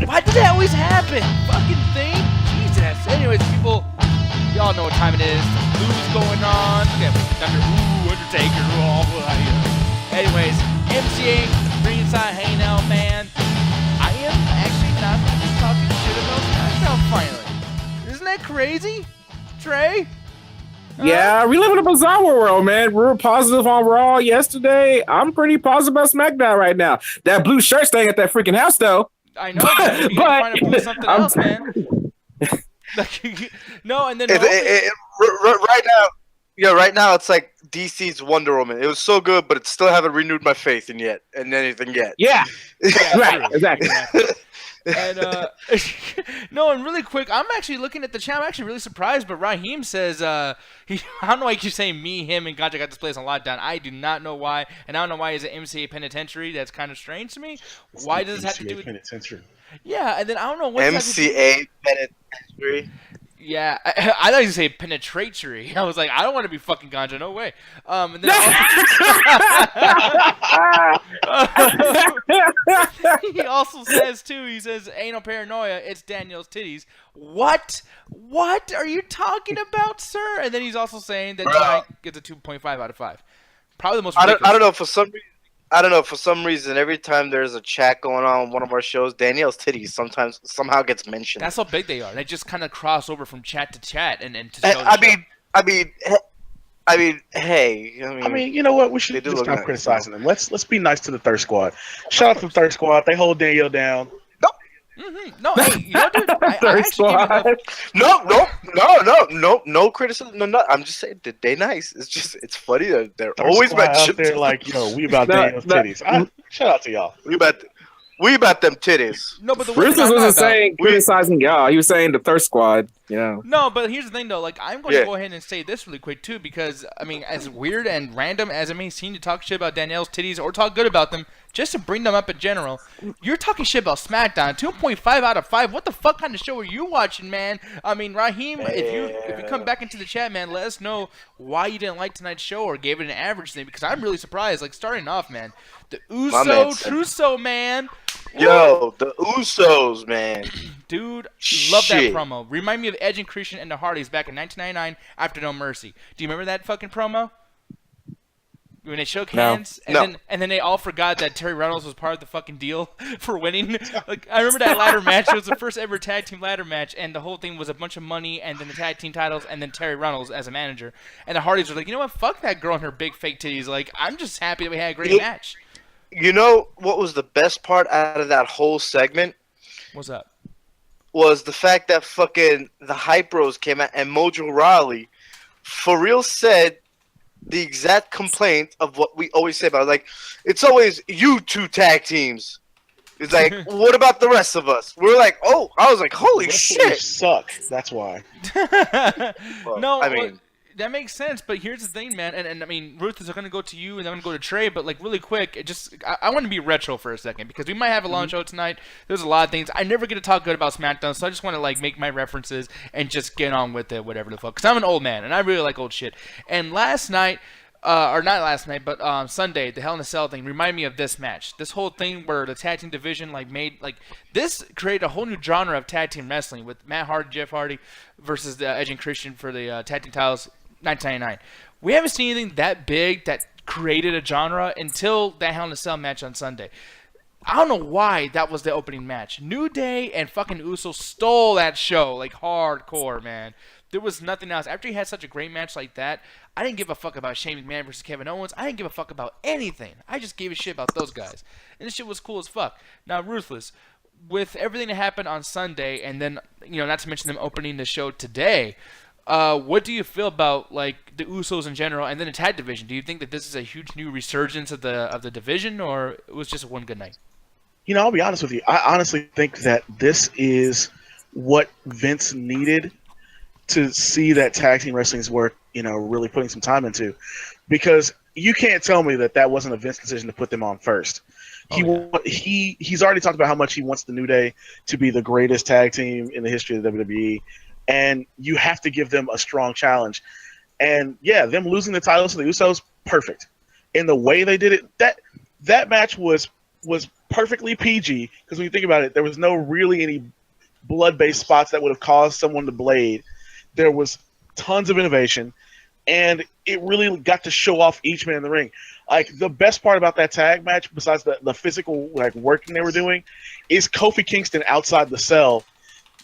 Why does that always happen? Fucking thing. Jesus. Anyways, people, y'all know what time it is. Blues going on. Okay, Undertaker. Anyways, MCA Ringside Hangout, man. I am actually not talking shit about SmackDown finally. Isn't that crazy, Trey? Yeah, we live in a bizarre world, man. We were positive on Raw yesterday. I'm pretty positive about SmackDown right now. That blue shirt staying at that freaking house, though. I know, but you gotta find something else, man. No, and then right now, right now it's like DC's Wonder Woman. It was so good, but it still haven't renewed my faith in anything yet. Yeah, right, exactly. And no, and really quick, I'm actually looking at the chat. I'm actually really surprised, but Raheem says I don't know why he keeps saying me, him, and Ganja got this place on lockdown. I do not know why, and I don't know why he's at MCA Penitentiary. That's kind of strange to me. Why does it have to do with Penitentiary? Yeah, and then I don't know what MCA Penitentiary. Yeah, I thought you say penetratory. I was like, I don't want to be fucking Ganja, no way. And then he also says too. He says, "Ain't no paranoia. It's Daniel's titties." What? What are you talking about, sir? And then he's also saying that Giant gets a 2.5 out of 5. Probably the most. I don't know for some reason. Every time there's a chat going on one of our shows, Danielle's titties somehow gets mentioned. That's how big they are. They just kind of cross over from chat to chat and to show. I mean, you know what? We should just stop criticizing them. Let's be nice to the Third Squad. Shout out to the Third Squad. They hold Danielle down. Mm-hmm. No, hey, you know, dude, I actually no criticism. No. I'm just saying that they nice. It's funny that they're always mentioned. They're like, we about Daniel's titties. Shout out to y'all. We about them titties. No, but the Bruce wasn't saying criticizing y'all. He was saying the Thirst Squad. You know. No, but here's the thing though. Like, I'm going to go ahead and say this really quick too, because I mean, as weird and random as it may seem to talk shit about Danielle's titties or talk good about them, just to bring them up in general, you're talking shit about SmackDown. 2.5 out of 5. What the fuck kind of show are you watching, man? I mean, Raheem, if you come back into the chat, man, let us know why you didn't like tonight's show or gave it an average thing, because I'm really surprised. Like, starting off, man, the Trusso, man. Yo, the Usos, man. Dude, love that promo. Remind me of Edge and Christian and the Hardys back in 1999 after No Mercy. Do you remember that fucking promo? When they shook hands, and then they all forgot that Terry Reynolds was part of the fucking deal for winning. Like, I remember that ladder match. It was the first ever tag team ladder match, and the whole thing was a bunch of money, and then the tag team titles, and then Terry Reynolds as a manager. And the Hardys were like, you know what? Fuck that girl and her big fake titties. Like, I'm just happy that we had a great match. You know what was the best part out of that whole segment? What's up? Was the fact that fucking the Hype Bros came out and Mojo Rawley for real said the exact complaint of what we always say about it. Like, it's always you two tag teams. It's like, what about the rest of us? We're like, oh, I was like, holy shit. Suck. That's why. Well, no, I mean, that makes sense, but here's the thing, man, and I mean, Ruth is going to go to you, and I'm going to go to Trey, but, like, really quick, I want to be retro for a second, because we might have a long show tonight. There's a lot of things. I never get to talk good about SmackDown, so I just want to, like, make my references and just get on with it, whatever the fuck, because I'm an old man, and I really like old shit. And last night, or not last night, but Sunday, the Hell in a Cell thing reminded me of this match. This whole thing where the tag team division this created a whole new genre of tag team wrestling with Matt Hardy, Jeff Hardy versus the Edge and Christian for the tag team titles, 1999. We haven't seen anything that big that created a genre until that Hell in a Cell match on Sunday. I don't know why that was the opening match. New Day and fucking Uso stole that show like hardcore, man. There was nothing else. After he had such a great match like that, I didn't give a fuck about Shane McMahon versus Kevin Owens. I didn't give a fuck about anything. I just gave a shit about those guys. And this shit was cool as fuck. Now, Ruthless, with everything that happened on Sunday, and then, you know, not to mention them opening the show today, what do you feel about, like, the Usos in general and then the tag division? Do you think that this is a huge new resurgence of the division, or it was just one good night? You know, I'll be honest with you. I honestly think that this is what Vince needed to see that tag team wrestling is worth, you know, really putting some time into, because you can't tell me that wasn't a Vince decision to put them on first. He's already talked about how much he wants the New Day to be the greatest tag team in the history of the WWE, and you have to give them a strong challenge. And yeah, them losing the titles to the Usos, perfect. In the way they did it, that match was perfectly PG, because when you think about it, there was no really any blood-based spots that would have caused someone to blade. There was tons of innovation, and it really got to show off each man in the ring. Like, the best part about that tag match, besides the physical like working they were doing, is Kofi Kingston outside the cell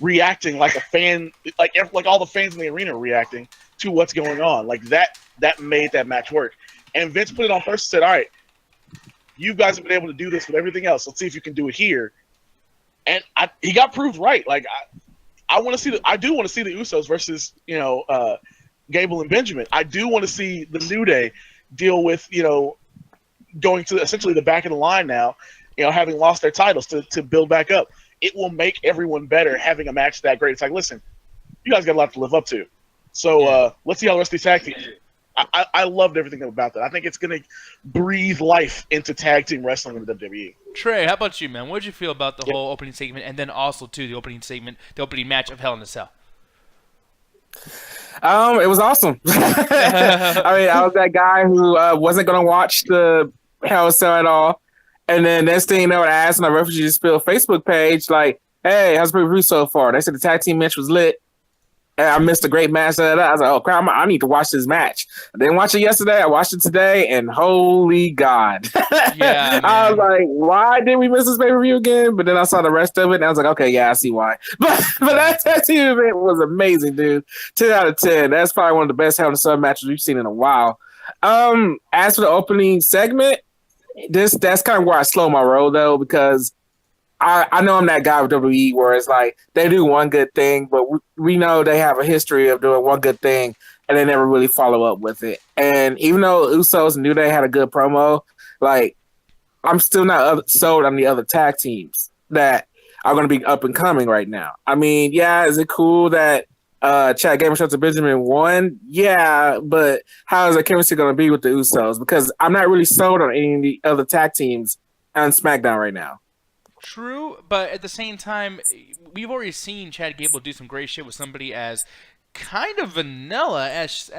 reacting like a fan, like all the fans in the arena are reacting to what's going on. Like, that made that match work. And Vince put it on first and said, all right, you guys have been able to do this with everything else. Let's see if you can do it here. And he got proved right. Like, I want to see I do want to see the Usos versus, Gable and Benjamin. I do want to see the New Day deal with, going to essentially the back of the line now, having lost their titles to build back up. It will make everyone better having a match that great. It's like, listen, you guys got a lot to live up to. So let's see how the rest of these tag teams do. I loved everything about that. I think it's going to breathe life into tag team wrestling in the WWE. Trey, how about you, man? What did you feel about the whole opening segment, and then also, too, the opening match of Hell in a Cell? It was awesome. I mean, I was that guy who wasn't going to watch the Hell in a Cell at all. And then next thing you know, I asked my Refugee Spill Facebook page, like, hey, how's the review so far? They said the tag team match was lit. And I missed a great match. I was like, oh, crap, I need to watch this match. I didn't watch it yesterday. I watched it today, and holy God. Yeah, I was like, why did we miss this pay-per-view again? But then I saw the rest of it, and I was like, okay, yeah, I see why. But that tag team event was amazing, dude. 10 out of 10. That's probably one of the best Hell in a Cell matches we've seen in a while. As for the opening segment, that's kind of where I slow my roll, though, because I know I'm that guy with WWE where it's like they do one good thing, but we know they have a history of doing one good thing and they never really follow up with it. And even though Usos and New Day had a good promo, like, I'm still not sold on the other tag teams that are going to be up and coming right now. I mean, yeah, is it cool that Chad Gable and Benjamin won? Yeah, but how is the chemistry going to be with the Usos? Because I'm not really sold on any of the other tag teams on SmackDown right now. True, but at the same time, we've already seen Chad Gable do some great shit with somebody as kind of vanilla as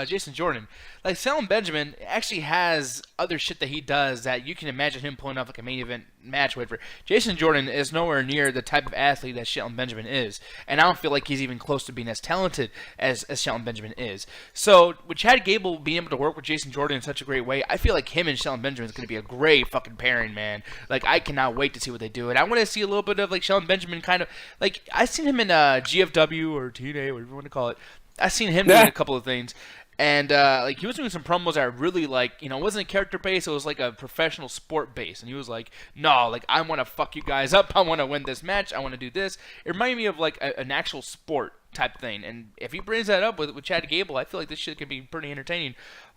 Jason Jordan. Like, Shelton Benjamin actually has other shit that he does that you can imagine him pulling off like a main event match. Whatever. Jason Jordan is nowhere near the type of athlete that Shelton Benjamin is, and I don't feel like he's even close to being as talented as Shelton Benjamin is. So with Chad Gable being able to work with Jason Jordan in such a great way, I feel like him and Shelton Benjamin is going to be a great fucking pairing, man. Like, I cannot wait to see what they do, and I want to see a little bit of like Shelton Benjamin kind of like I've seen him in GFW or TNA, whatever you want to call it. I've seen him doing a couple of things. And like, he was doing some promos that really, like, it wasn't a character base, it was like a professional sport base. And he was like, no, like, I want to fuck you guys up, I want to win this match, I want to do this. It reminded me of like an actual sport type thing. And if he brings that up with Chad Gable, I feel like this shit could be pretty entertaining.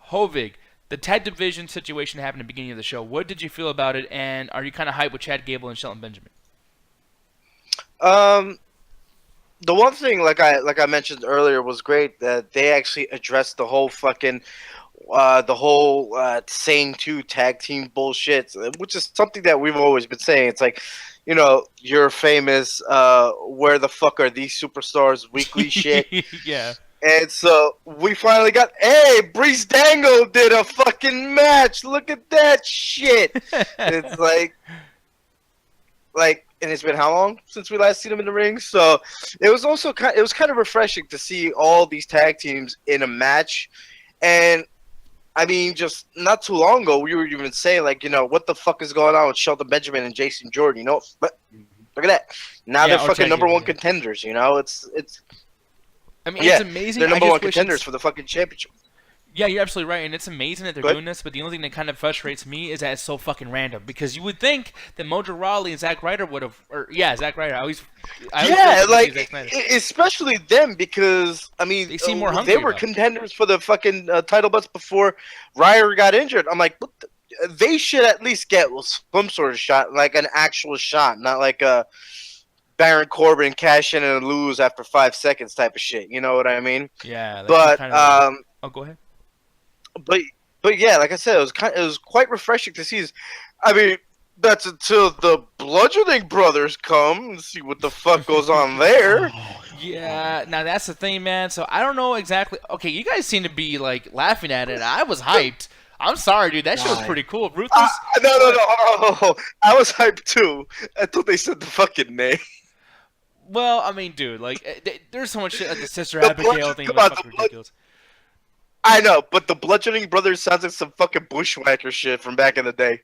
Hovig, the tag division situation happened at the beginning of the show. What did you feel about it? And are you kind of hyped with Chad Gable and Shelton Benjamin? The one thing, like I mentioned earlier, was great that they actually addressed the whole fucking, Sane 2 tag team bullshit, which is something that we've always been saying. It's like, you're famous, where the fuck are these superstars weekly shit. Yeah. And so we finally got, hey, Breeze Dango did a fucking match. Look at that shit. It's like, and it's been how long since we last seen them in the ring? So it was also kind of refreshing to see all these tag teams in a match. And I mean, just not too long ago, we were even saying, like, what the fuck is going on with Shelton Benjamin and Jason Jordan? But look at that. Now they're fucking number one contenders. It's. I mean, it's amazing. They're number one contenders for the fucking championship. Yeah, you're absolutely right, and it's amazing that they're doing this, but the only thing that kind of frustrates me is that it's so fucking random, because you would think that Mojo Rawley and Zack Ryder would have, Zack Ryder, especially them, because, I mean, they seem more hungry, they were contenders for the fucking title belts before Ryder got injured. I'm like, they should at least get some sort of shot, like an actual shot, not like a Baron Corbin cash in and lose after 5 seconds type of shit, you know what I mean? Yeah. But, go ahead. But yeah, like I said, it was quite refreshing to see. I mean, that's until the Bludgeoning Brothers come and see what the fuck goes on there. Yeah, now that's the thing, man. So I don't know exactly. Okay, you guys seem to be like laughing at it. I was hyped. I'm sorry, dude. That shit was pretty cool. Ruthless. No. I was hyped too. I thought they said the fucking name. Well, I mean, dude, like, there's so much shit like the Sister The Abigail thing come was on, fucking the blood- ridiculous. I know, but the Bludgeoning Brothers sounds like some fucking bushwhacker shit from back in the day.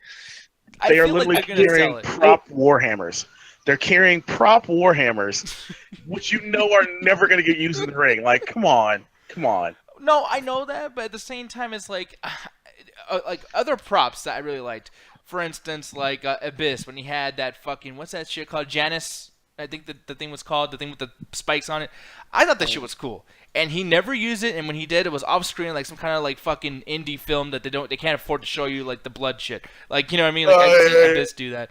They are feel like literally they're gonna carrying sell it. prop warhammers. They're carrying prop warhammers, which you know are never going to get used in the ring. Like, come on. No, I know that, but at the same time, it's like other props that I really liked. For instance, like Abyss when he had that fucking what's that shit called? Janus, I think the thing was called, the thing with the spikes on it. I thought that shit was cool, and he never used it. And when he did, it was off screen, like some kind of like fucking indie film that they can't afford to show you like the blood shit. Like, you know what I mean? Like I've seen Abyss do that.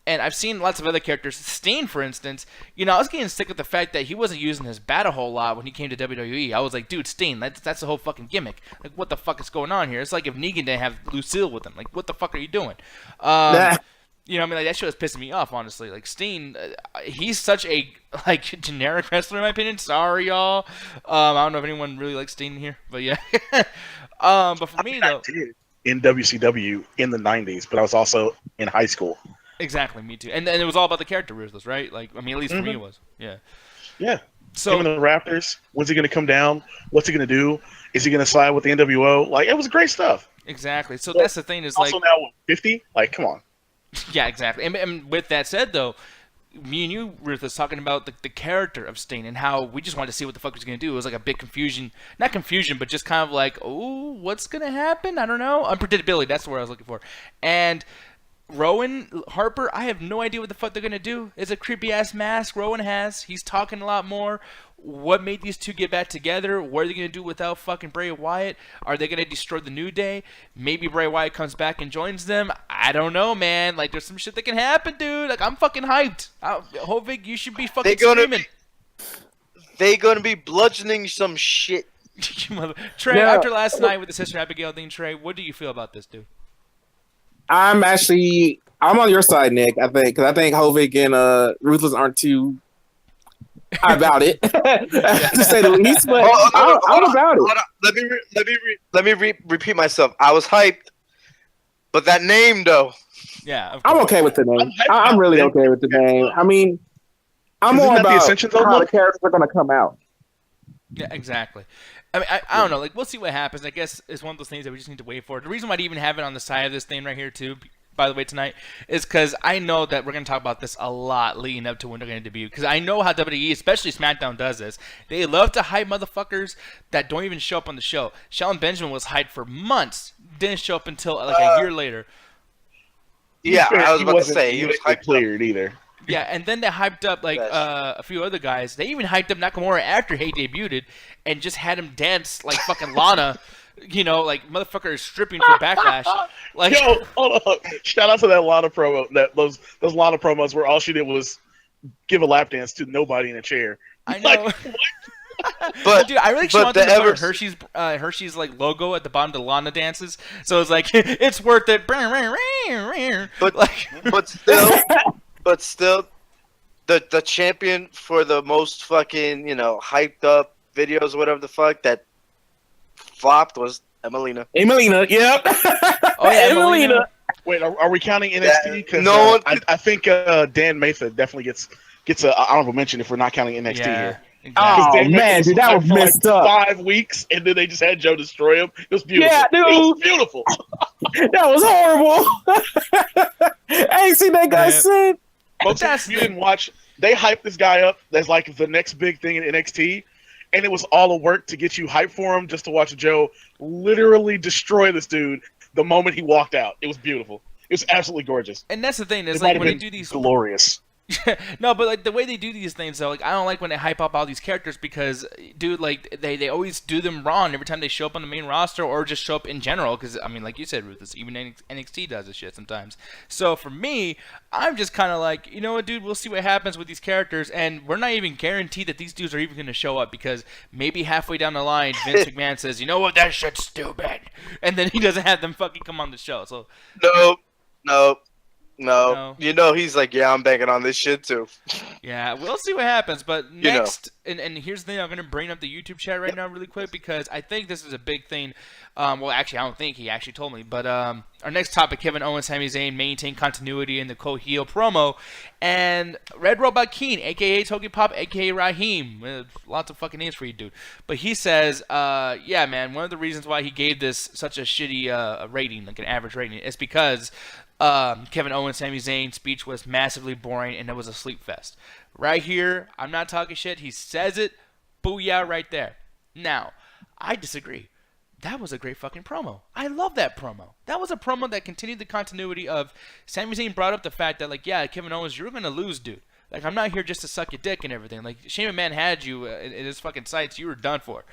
And I've seen lots of other characters. Steen, for instance, you know, I was getting sick with the fact that he wasn't using his bat a whole lot when he came to WWE. I was like, dude, Steen, that's the whole fucking gimmick. Like, what the fuck is going on here? It's like if Negan didn't have Lucille with him. Like, what the fuck are you doing? You know what I mean? Like, that shit was pissing me off, honestly. Like, Steen, he's such a, like, generic wrestler, in my opinion. Sorry, y'all. I don't know if anyone really likes Steen here, but yeah. But for me, though. I did in WCW in the 90s, but I was also in high school. Exactly, me too. And it was all about the character, Ruthless, right? Like, I mean, at least for me it was. Yeah. Yeah. So, Him and the Raptors, when's he going to come down? What's he going to do? Is he going to side with the NWO? Like, it was great stuff. exactly. So that's the thing is, like, Also now, what, 50? Like, come on. yeah, exactly. And with that said, though, me and you, Ruthless, talking about the character of Steen and how we just wanted to see what the fuck he was going to do. It was like a big confusion. Not confusion, but just kind of like, oh, what's going to happen? I don't know. Unpredictability, that's the word I was looking for. And Rowan Harper, I have no idea what the fuck they're going to do. It's a creepy-ass mask Rowan has. He's talking a lot more. What made these two get back together? What are they going to do without fucking Bray Wyatt? Are they going to destroy the New Day? Maybe Bray Wyatt comes back and joins them. I don't know, man. Like, there's some shit that can happen, dude. Like, I'm fucking hyped. Hovig, you should be fucking screaming. They gonna be bludgeoning some shit. Trey, after last night with the Sister Abigail thing, Trey, what do you feel about this, dude? I'm on your side, Nick. I think because I think Hovig and Ruthless aren't too about it, to say the least. But I'm about it. Let me repeat myself. I was hyped, but that name though. Yeah, I'm okay with the name. I'm really okay with the name. I mean, I'm more about how the characters are going to come out. Yeah, exactly. I mean, I don't know. Like, we'll see what happens. I guess it's one of those things that we just need to wait for. The reason why I even have it on the side of this thing right here, too, by the way, tonight, is because I know that we're going to talk about this a lot leading up to when they're going to debut. Because I know how WWE, especially SmackDown, does this. They love to hype motherfuckers that don't even show up on the show. Shelton Benjamin was hyped for months. Didn't show up until like a year later. Yeah, I was about to say he was hyped cleared either. Yeah, and then they hyped up like a few other guys. They even hyped up Nakamura after he debuted and just had him dance like fucking Lana. You know, like motherfucker is stripping for Backlash. Like, yo, hold on. Shout out to that Lana promo. Those Lana promos where all she did was give a lap dance to nobody in a chair. I know. Like, but dude, I really actually want them to put Hershey's like logo at the bottom of the Lana dances. So it's like it's worth it. But like, but still, the champion for the most fucking hyped up videos, whatever the fuck that flopped was Emelina. Yep. Oh yeah, Emelina. Wait, are we counting NXT? Because I think Dan Matha definitely gets an honorable mention if we're not counting NXT here. Exactly. Oh man, dude, that was messed up. 5 weeks, and then they just had Joe destroy him. It was beautiful. Yeah, dude. It was beautiful. That was horrible. I ain't seen that guy sin. Folks, if you didn't watch, they hyped this guy up as like the next big thing in NXT, and it was all a work to get you hyped for him just to watch Joe literally destroy this dude the moment he walked out. It was beautiful. It was absolutely gorgeous. And that's the thing is like when they do these glorious. No, but like the way they do these things though, like I don't like when they hype up all these characters because, dude, like they always do them wrong every time they show up on the main roster or just show up in general. Because I mean, like you said, Ruthless, even NXT does this shit sometimes. So for me, I'm just kind of like, you know what, dude, we'll see what happens with these characters, and we're not even guaranteed that these dudes are even going to show up because maybe halfway down the line, Vince McMahon says, you know what, that shit's stupid, and then he doesn't have them fucking come on the show. So nope. No. No. You know he's like, yeah, I'm banking on this shit too. Yeah, we'll see what happens. But You know. next, and here's the thing, I'm going to bring up the YouTube chat right now really quick because I think this is a big thing. Well, actually, I don't think he actually told me. But our next topic, Kevin Owens, Sami Zayn maintain continuity in the co-heel promo. And Red Robot Keen, a.k.a. Toki Pop, a.k.a. Raheem. Lots of fucking names for you, dude. But he says, yeah, man, one of the reasons why he gave this such a shitty rating, like an average rating, is because Kevin Owens, Sami Zayn speech was massively boring and it was a sleep fest. Right here, I'm not talking shit. He says it. Booyah right there. Now, I disagree. That was a great fucking promo. I love that promo. That was a promo that continued the continuity of Sami Zayn brought up the fact that, like, yeah, Kevin Owens, you're going to lose, dude. Like, I'm not here just to suck your dick and everything. Like, Shane McMahon had you in his fucking sights. You were done for.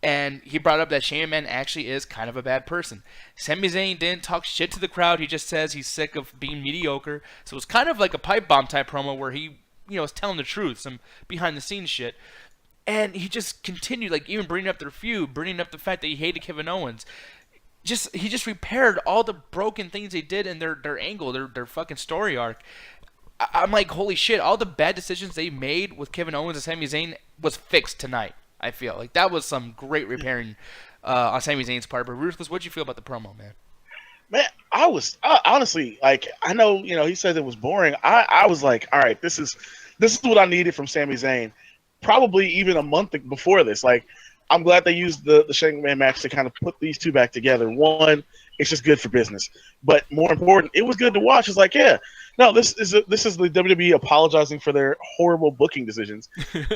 And he brought up that Shane McMahon actually is kind of a bad person. Sami Zayn didn't talk shit to the crowd. He just says he's sick of being mediocre. So it was kind of like a pipe bomb type promo where he, was telling the truth, some behind the scenes shit. And he just continued, like, even bringing up their feud, bringing up the fact that he hated Kevin Owens. He just repaired all the broken things they did in their angle, their fucking story arc. I'm like, holy shit, all the bad decisions they made with Kevin Owens and Sami Zayn was fixed tonight. I feel like that was some great repairing on Sami Zayn's part. But Ruthless, what'd you feel about the promo, man? Man, I was honestly like, I know, he said it was boring. I was like, all right, this is what I needed from Sami Zayn. Probably even a month before this. Like, I'm glad they used the Shane McMahon match to kind of put these two back together. One, it's just good for business, but more important, it was good to watch. It's like, yeah, no, this is the WWE apologizing for their horrible booking decisions,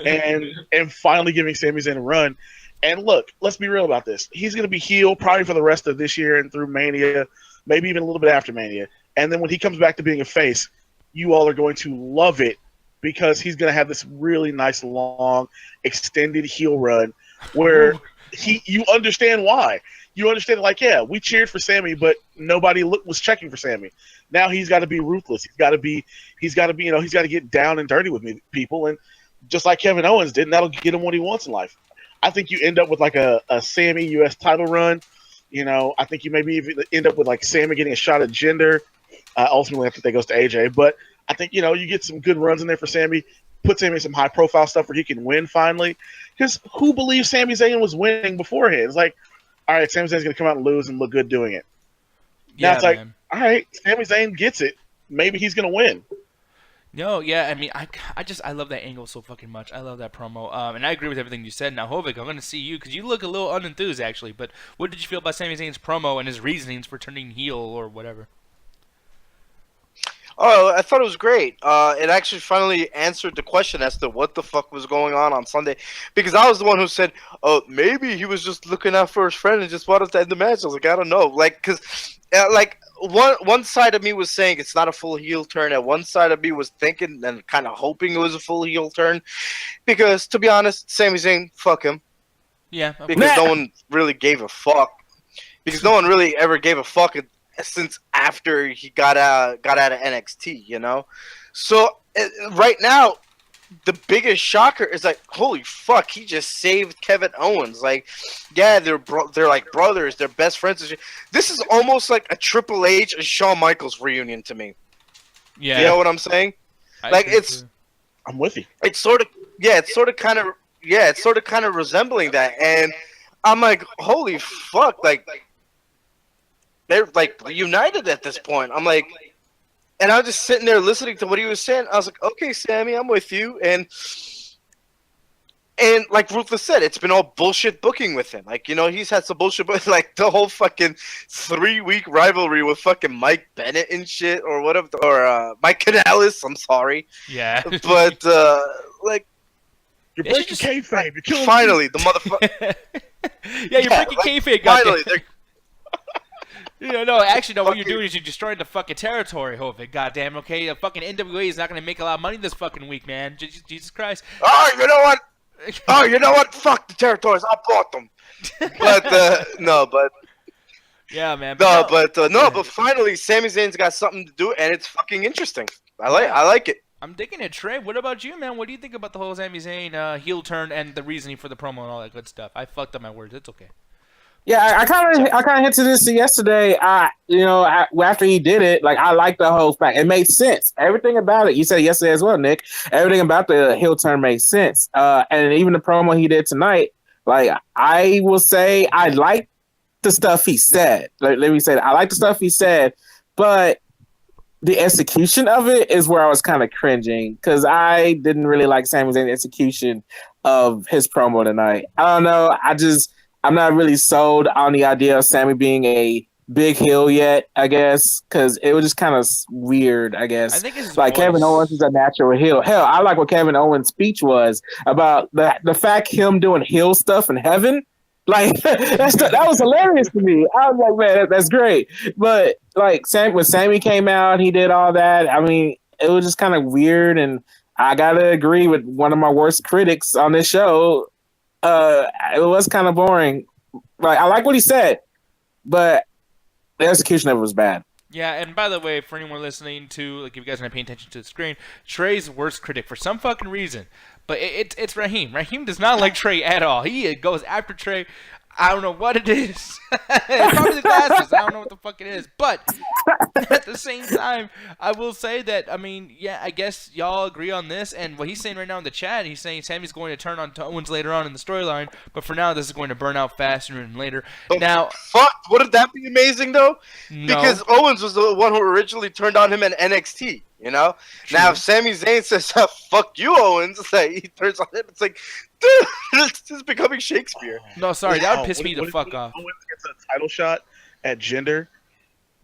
and finally giving Sami Zayn a run. And look, let's be real about this. He's going to be heel probably for the rest of this year and through Mania, maybe even a little bit after Mania. And then when he comes back to being a face, you all are going to love it because he's going to have this really nice, long, extended heel run where you understand why. You understand, like, yeah, we cheered for Sami, but nobody was checking for Sami. Now he's got to be ruthless. He's got to be, he's got to get down and dirty with people. And just like Kevin Owens did, and that'll get him what he wants in life. I think you end up with like a Sami U.S. title run. I think you maybe even end up with like Sami getting a shot at Jinder. Ultimately, I think that goes to AJ. But I think, you get some good runs in there for Sami. Put Sami in some high-profile stuff where he can win finally. Because who believes Sami Zayn was winning beforehand? It's like, all right, Sami Zayn's going to come out and lose and look good doing it. Now it's like, all right, Sami Zayn gets it. Maybe he's going to win. No, yeah, I mean, I love that angle so fucking much. I love that promo, and I agree with everything you said. Now, Hovik, I'm going to see you, because you look a little unenthused, actually, but what did you feel about Sami Zayn's promo and his reasonings for turning heel or whatever? Oh, I thought it was great. It actually finally answered the question as to what the fuck was going on Sunday, because I was the one who said, "Oh, maybe he was just looking out for his friend and just wanted to end the match." I was like, I don't know, like, because, like, one side of me was saying it's not a full heel turn, and one side of me was thinking and kind of hoping it was a full heel turn, because to be honest, Sami Zayn, fuck him. Yeah, okay. Because no one really gave a fuck. Because no one really ever gave a fuck since after he got out of NXT, So right now, the biggest shocker is like, holy fuck, he just saved Kevin Owens. Like, yeah, they're like brothers, they're best friends. This is almost like a Triple H and Shawn Michaels reunion to me. Yeah, you know what I'm saying? I'm with you. It's sort of kind of resembling that, and I'm like, holy fuck, like. They're like united at this point. I'm like, and I was just sitting there listening to what he was saying. I was like, okay, Sami, I'm with you. And like Ruthless said, it's been all bullshit booking with him. Like, he's had some bullshit, but like the whole fucking 3-week rivalry with fucking Mike Bennett and shit, or whatever, or Mike Canales. I'm sorry. Yeah. But like, you're breaking kayfabe. You're killing finally, the motherfucker. Yeah, you're breaking kayfabe. Finally, they're. No, actually, no. What you're doing is you're destroying the fucking territory, Hovik. Goddamn, okay? The fucking NWA is not going to make a lot of money this fucking week, man. Jesus Christ. Oh, you know what? You know what? Fuck the territories. I bought them. But no, but yeah, man. But finally, Sami Zayn's got something to do, and it's fucking interesting. I like it. I'm digging it, Trey. What about you, man? What do you think about the whole Sami Zayn heel turn and the reasoning for the promo and all that good stuff? I fucked up my words. It's okay. Yeah, I kind of hinted this yesterday. After he did it, like I like the whole fact. It made sense. Everything about it. You said it yesterday as well, Nick. Everything about the heel turn made sense. And even the promo he did tonight, like I will say, I like the stuff he said. Let me say that. I like the stuff he said, but the execution of it is where I was kind of cringing because I didn't really like Sami Zayn's execution of his promo tonight. I don't know. I'm not really sold on the idea of Sami being a big heel yet, I guess, because it was just kind of weird, I guess. I think it's like voice. Kevin Owens is a natural heel. Hell, I like what Kevin Owens' speech was about the fact him doing heel stuff in heaven. Like that was hilarious to me. I was like, man, that's great. But like when Sami came out, he did all that. I mean, it was just kind of weird, and I gotta agree with one of my worst critics on this show. It was kind of boring. Like I like what he said, but the execution of it was bad. Yeah, and by the way, for anyone listening to, like, if you guys are not paying attention to the screen, Trey's worst critic for some fucking reason. But it's Raheem. Raheem does not like Trey at all. He goes after Trey. I don't know what it is. It's probably the glasses. I don't know what the fuck it is. But at the same time, I will say that, I mean, yeah, I guess y'all agree on this. And what he's saying right now in the chat, he's saying Sami's going to turn on to Owens later on in the storyline. But for now, this is going to burn out faster than later. Oh, now, fuck, wouldn't that be amazing, though? no. Because Owens was the one who originally turned on him in NXT, you know? True. Now, if Sami Zayn says, fuck you, Owens, like, he turns on him, it's like, dude, this is becoming Shakespeare. No, sorry, that would piss me the fuck off. Owens gets a title shot at Jinder,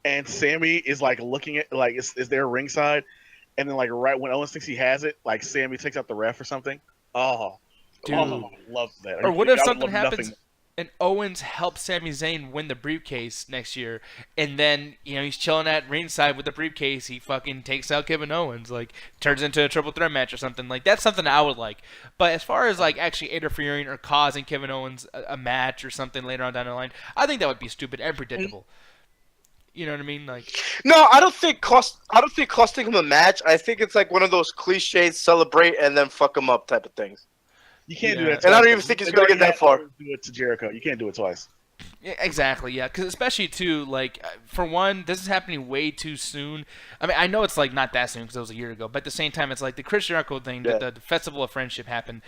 and Sami is like looking at like is there ringside, and then like right when Owens thinks he has it, like Sami takes out the ref or something. Oh, Dude. Love that. Or what if I would something love happens nothing. and Owens helps Sami Zayn win the briefcase next year, and then, you know, he's chilling at ringside with the briefcase, he fucking takes out Kevin Owens, like, turns into a triple threat match or something. Like, that's something I would like. But as far as, like, actually interfering or causing Kevin Owens a match or something later on down the line, I think that would be stupid and predictable. You know what I mean? Like, No, I don't think costing him a match. I think it's like one of those cliches, celebrate and then fuck him up type of things. You can't do Yeah. that. Twice. And I don't even think he's gonna get that far. Do it to Jericho. You can't do it twice. yeah, exactly, yeah. Because especially, too, like, for one, this is happening way too soon. I mean, I know it's, like, not that soon because it was a year ago, but at the same time, it's like the Chris Jericho thing, Yeah. the Festival of Friendship happened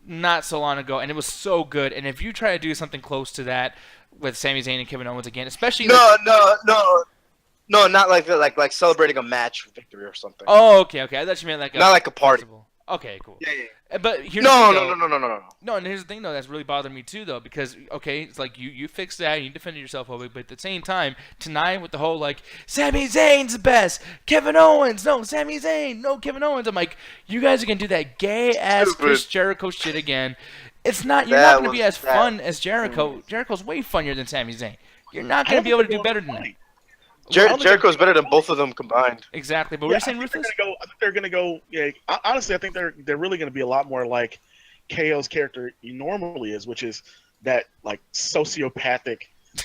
not so long ago, and it was so good. And if you try to do something close to that with Sami Zayn and Kevin Owens again, especially... No, not like that. Like celebrating a match victory or something. Oh, okay. I thought you meant like a... Not like a party. festival. Okay, cool. Yeah. But here's No. the thing, though. No, and here's the thing, though, that's really bothering me, too, though, because, okay, it's like you fixed that, you defended yourself, but at the same time, tonight with the whole, like, Sami Zayn's the best, Kevin Owens, no, Sami Zayn, no, Kevin Owens. I'm like, you guys are going to do that gay-ass Stupid. Chris Jericho shit again. It's not, you're That not going to be was as bad. fun as Jericho. Jericho's way funnier than Sami Zayn. You're not going to be able to do better than that. Jericho's better than both of them combined. Exactly, but Yeah, we're saying I think Ruthless? they're gonna go. Yeah, honestly, I think they're really gonna be a lot more like KO's character he normally is, which is that like sociopathic,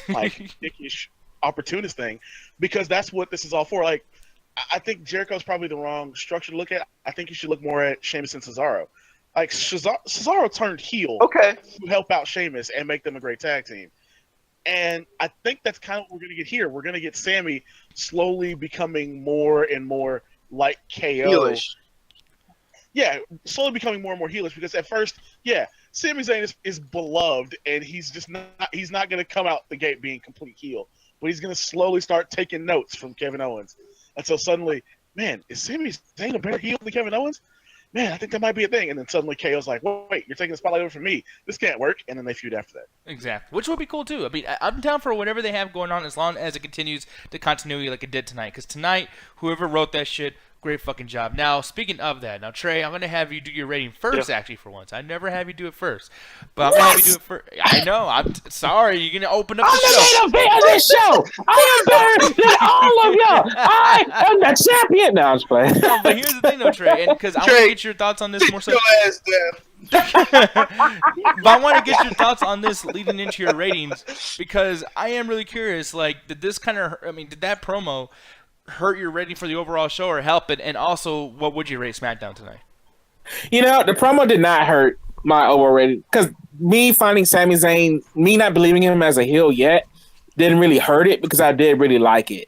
like dickish opportunist thing, because that's what this is all for. Like, I think probably the wrong structure to look at. I think you should look more at Sheamus and Cesaro. Like Cesaro turned heel Okay. to help out Sheamus and make them a great tag team. And I think that's kind of what we're going to get here. We're going to get Sami slowly becoming more and more like KO. Heelish. Yeah, slowly becoming more and more heelish, because at first, yeah, Sami Zayn is beloved, and he's not going to come out the gate being complete heel, but he's going to slowly start taking notes from Kevin Owens until suddenly, man, is Sami Zayn a better heel than Kevin Owens? Man, I think that might be a thing. And then suddenly KO's like, wait, you're taking the spotlight away from me. This can't work. And then they feud after that. Exactly, which would be cool too. I mean, I'm down for whatever they have going on as long as it continues the continuity like it did tonight. Because tonight, whoever wrote that shit, great fucking job. Now, speaking of that, now Trey, I'm gonna have you do your rating first. Yeah. Actually, for once, I never have you do it first, but I'm gonna have you do it first. I know. I'm sorry. You're gonna open up the show. I'm the main event of this show. I am better than all of y'all. I am the champion. No, I'm just playing. No, but here's the thing, though, Trey, and because I want to Trey, get your thoughts on this more so. Your ass down. But I want to get your thoughts on this leading into your ratings, because I am really curious. Like, did that promo hurt your rating for the overall show or help it? And also, what would you rate SmackDown tonight? You know, the promo did not hurt my overall rating because me finding Sami Zayn, me not believing him as a heel yet, didn't really hurt it because I did really like it.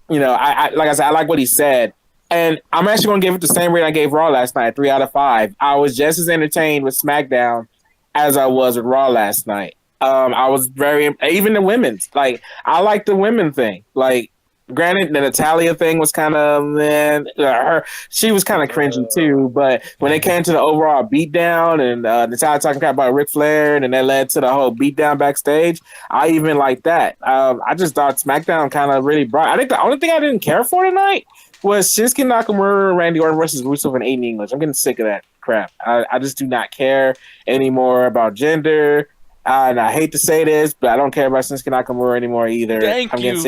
You know, I like I said, I like what he said. And I'm actually going to give it the same rate I gave Raw last night, 3 out of 5. I was just as entertained with SmackDown as I was with Raw last night. I was even the women's. Like, I like the women thing. Like, granted, the Natalia thing was kind of, she was kind of cringy too. But when it came to the overall beatdown and Natalia talking about Ric Flair, and then that led to the whole beatdown backstage, I even liked that. I just thought SmackDown kind of really brought. I think the only thing I didn't care for tonight was Shinsuke Nakamura, Randy Orton versus Rusev and Aiden English. I'm getting sick of that crap. I just do not care anymore about gender. And I hate to say this, but I don't care about Shinsuke Nakamura anymore either. I'm getting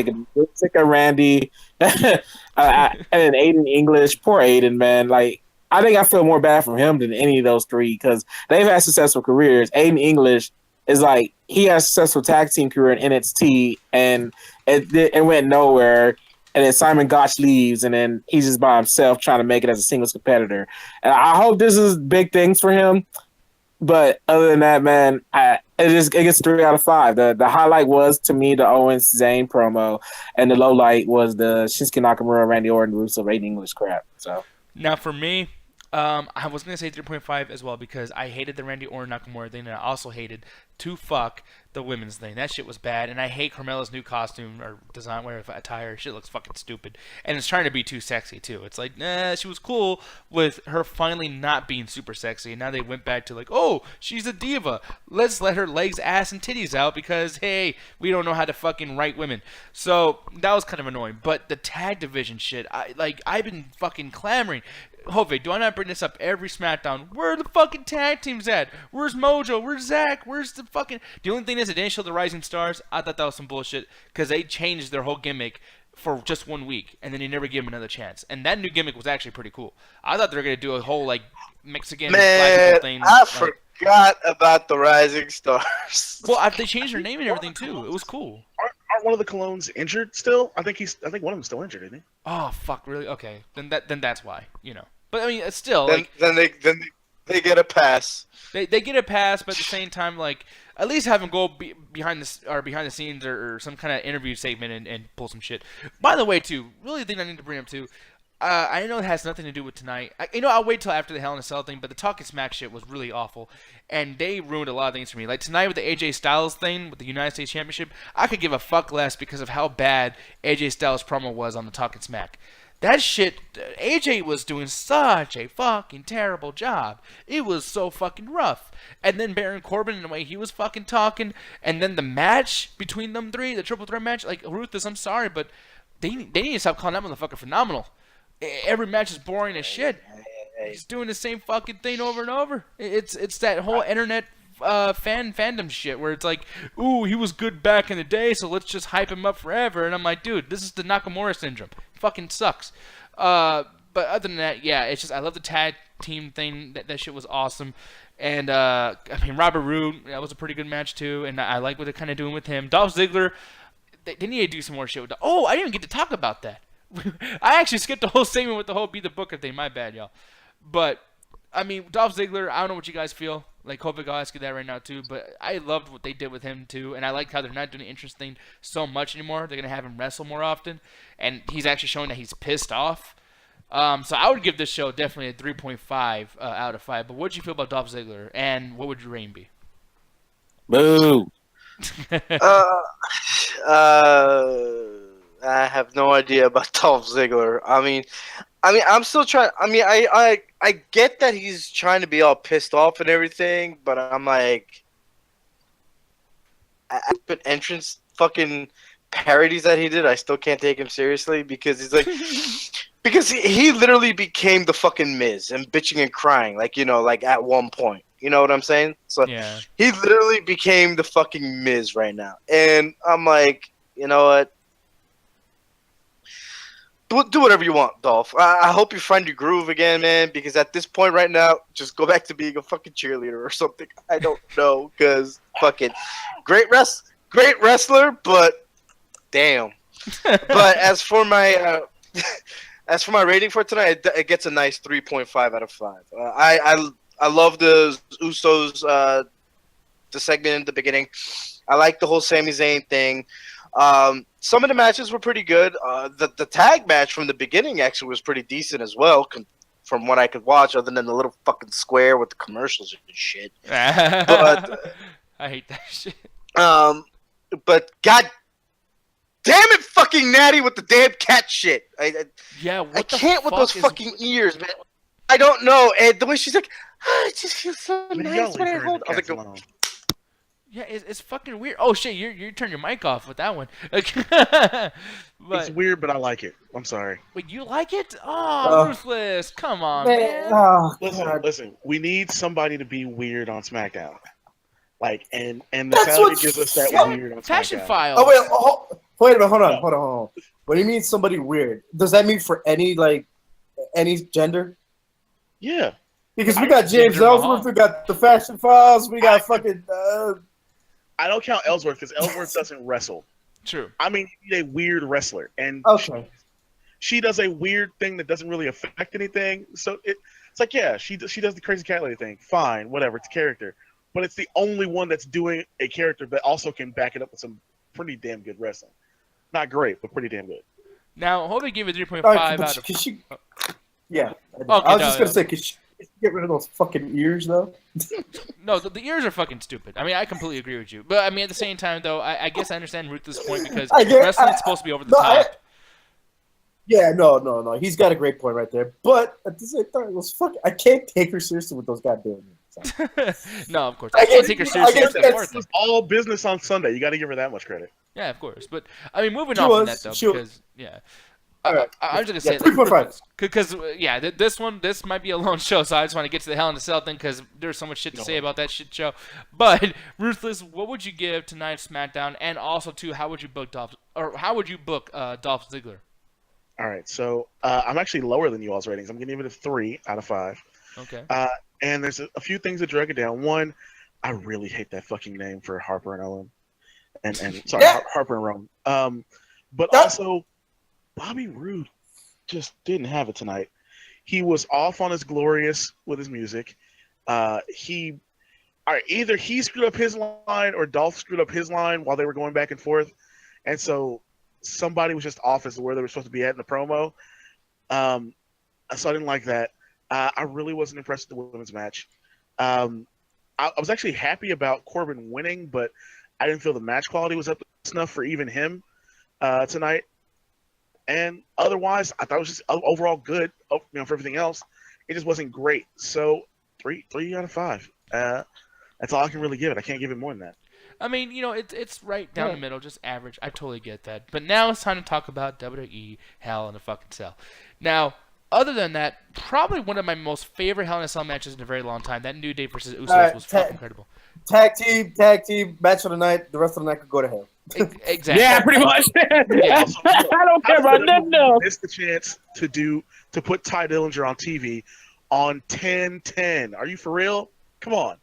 sick of Randy and Aiden English. Poor Aiden, man. Like, I think I feel more bad for him than any of those three because they've had successful careers. Aiden English is like, he has a successful tag team career in NXT, and it went nowhere. And then Simon Gotch leaves, and then he's just by himself trying to make it as a singles competitor. And I hope this is big things for him. But other than that, man, it gets 3 out of 5. The highlight was, to me, the Owens Zayn promo, and the low light was the Shinsuke Nakamura, Randy Orton, Rusev, Aiden English crap. So now for me, I was gonna say 3.5 as well because I hated the Randy Orton Nakamura thing, and I also hated the women's thing. That shit was bad, and I hate Carmella's new costume or design, whatever attire. Shit looks fucking stupid, and it's trying to be too sexy too. It's like, she was cool with her finally not being super sexy, and now they went back to like, oh, she's a diva. Let's let her legs, ass, and titties out because hey, we don't know how to fucking write women. So that was kind of annoying. But the tag division shit, I've been fucking clamoring. Jose, do I not bring this up every SmackDown? Where are the fucking tag teams at? Where's Mojo? Where's Zach? Where's the fucking... The only thing is, it didn't show the Rising Stars. I thought that was some bullshit because they changed their whole gimmick for just 1 week, and then they never gave them another chance. And that new gimmick was actually pretty cool. I thought they were going to do a whole, like, Mexican black thing. I forgot about the Rising Stars. Well, they changed their name and everything, too. It was cool. Aren't one of the Colognes injured still? I think one of them's still injured, isn't he? Oh, fuck, really? Okay. Then that's why, you know. But I mean, it's still then they get a pass. They get a pass, but at the same time, like at least have him go behind the scenes or some kind of interview segment and pull some shit. By the way, too, really the thing I need to bring up too. I know it has nothing to do with tonight. I'll wait till after the Hell in a Cell thing, but the Talkin' Smack shit was really awful, and they ruined a lot of things for me. Like tonight with the AJ Styles thing with the United States Championship, I could give a fuck less because of how bad AJ Styles' promo was on the Talkin' Smack. That shit, AJ was doing such a fucking terrible job. It was so fucking rough. And then Baron Corbin, in the way he was fucking talking, and then the match between them three, the triple threat match, like, Ruthless, I'm sorry, but they need to stop calling that motherfucker phenomenal. Every match is boring as shit. He's doing the same fucking thing over and over. It's that whole internet fandom shit where it's like, ooh, he was good back in the day, so let's just hype him up forever. And I'm like, dude, this is the Nakamura syndrome. It fucking sucks. But other than that, yeah, it's just I love the tag team thing. That shit was awesome. And I mean, Robert Roode, that was a pretty good match too. And I like what they're kind of doing with him. Dolph Ziggler, they need to do some more shit with that. Oh, I didn't even get to talk about that. I actually skipped the whole segment with the whole Be the Booker thing. My bad, y'all. But I mean, Dolph Ziggler, I don't know what you guys feel. Like, Kovic, I'll ask you that right now, too. But I loved what they did with him, too. And I like how they're not doing the interest thing so much anymore. They're going to have him wrestle more often. And he's actually showing that he's pissed off. So I would give this show definitely a 3.5 out of 5. But what did you feel about Dolph Ziggler? And what would your rating be? Boo. I have no idea about Dolph Ziggler. I mean, I'm still trying. I mean, I get that he's trying to be all pissed off and everything, but I'm like, but entrance fucking parodies that he did, I still can't take him seriously because he's like, because he literally became the fucking Miz and bitching and crying, like, you know, like at one point. You know what I'm saying? So yeah. He literally became the fucking Miz right now, and I'm like, you know what? Do whatever you want, Dolph. I hope you find your groove again, man, because at this point right now, just go back to being a fucking cheerleader or something. I don't know, because fucking great wrestler, but damn. But as for my rating for tonight, it gets a nice 3.5 out of 5. I love the Usos the segment in the beginning. I like the whole Sami Zayn thing. Some of the matches were pretty good. The tag match from the beginning actually was pretty decent as well, from what I could watch, other than the little fucking square with the commercials and shit. But I hate that shit. But god damn it, fucking Natty with the damn cat shit. Yeah, I can't with those fucking ears, man. I don't know. And the way she's like, oh, it just feels so nice when I hold. I was like, yeah, it's fucking weird. Oh shit, you turned your mic off with that one. It's weird, but I like it. I'm sorry. Wait, you like it? Oh, Ruthless. Come on, man. Listen. We need somebody to be weird on SmackDown. Like, and the salary gives us that weird on SmackDown. Fashion Files. Oh wait a minute. Hold on. What do you mean somebody weird? Does that mean for any gender? Yeah. Because we got James Ellsworth, we got the Fashion Files, we got fucking. I don't count Ellsworth because Ellsworth doesn't wrestle. True. I mean, you need a weird wrestler, and she does a weird thing that doesn't really affect anything. So it's like, yeah, she does the crazy cat lady thing. Fine, whatever, it's a character, but it's the only one that's doing a character that also can back it up with some pretty damn good wrestling. Not great, but pretty damn good. Now, Hobie gave it 3.5 out of. Yeah. Okay, I was just gonna say, could she get rid of those fucking ears though? No, the ears are fucking stupid. I mean, I completely agree with you. But I mean, at the same time, though, I guess I understand Ruthless' point because wrestling's supposed to be over the top. No. He's got a great point right there. But at the same time, I can't take her seriously with those goddamn ears. No, of course. I can't take her seriously. It was all business on Sunday. You got to give her that much credit. Yeah, of course. But I mean, moving on from that though, because I'm just gonna say 3.5 because this might be a long show, so I just want to get to the Hell in a Cell thing because there's so much shit to say about that shit show. But Ruthless, what would you give tonight's SmackDown, and also too, how would you book Dolph Ziggler? All right, so I'm actually lower than you all's ratings. I'm gonna give it a 3 out of 5. Okay. And there's a few things that drag it down. One, I really hate that fucking name for Harper and Owen, and sorry, Harper and Rowan. But also, Bobby Roode just didn't have it tonight. He was off on his glorious with his music. Either he screwed up his line or Dolph screwed up his line while they were going back and forth, and so somebody was just off as to where they were supposed to be at in the promo. So I didn't like that. I really wasn't impressed with the women's match. I was actually happy about Corbin winning, but I didn't feel the match quality was up to snuff for even him tonight. And otherwise, I thought it was just overall good. For everything else, it just wasn't great. So 3 out of 5. That's all I can really give it. I can't give it more than that. I mean, it's right down the middle, just average. I totally get that. But now it's time to talk about WWE Hell in a fucking Cell. Now, other than that, probably one of my most favorite Hell in a Cell matches in a very long time. That New Day versus Usos was fucking incredible. Tag team, match of the night. The rest of the night could go to hell. Exactly. Yeah, pretty much. Yeah. I don't care about nothing else. Missed the chance to put Ty Dillinger on TV on 10-10. Are you for real? Come on.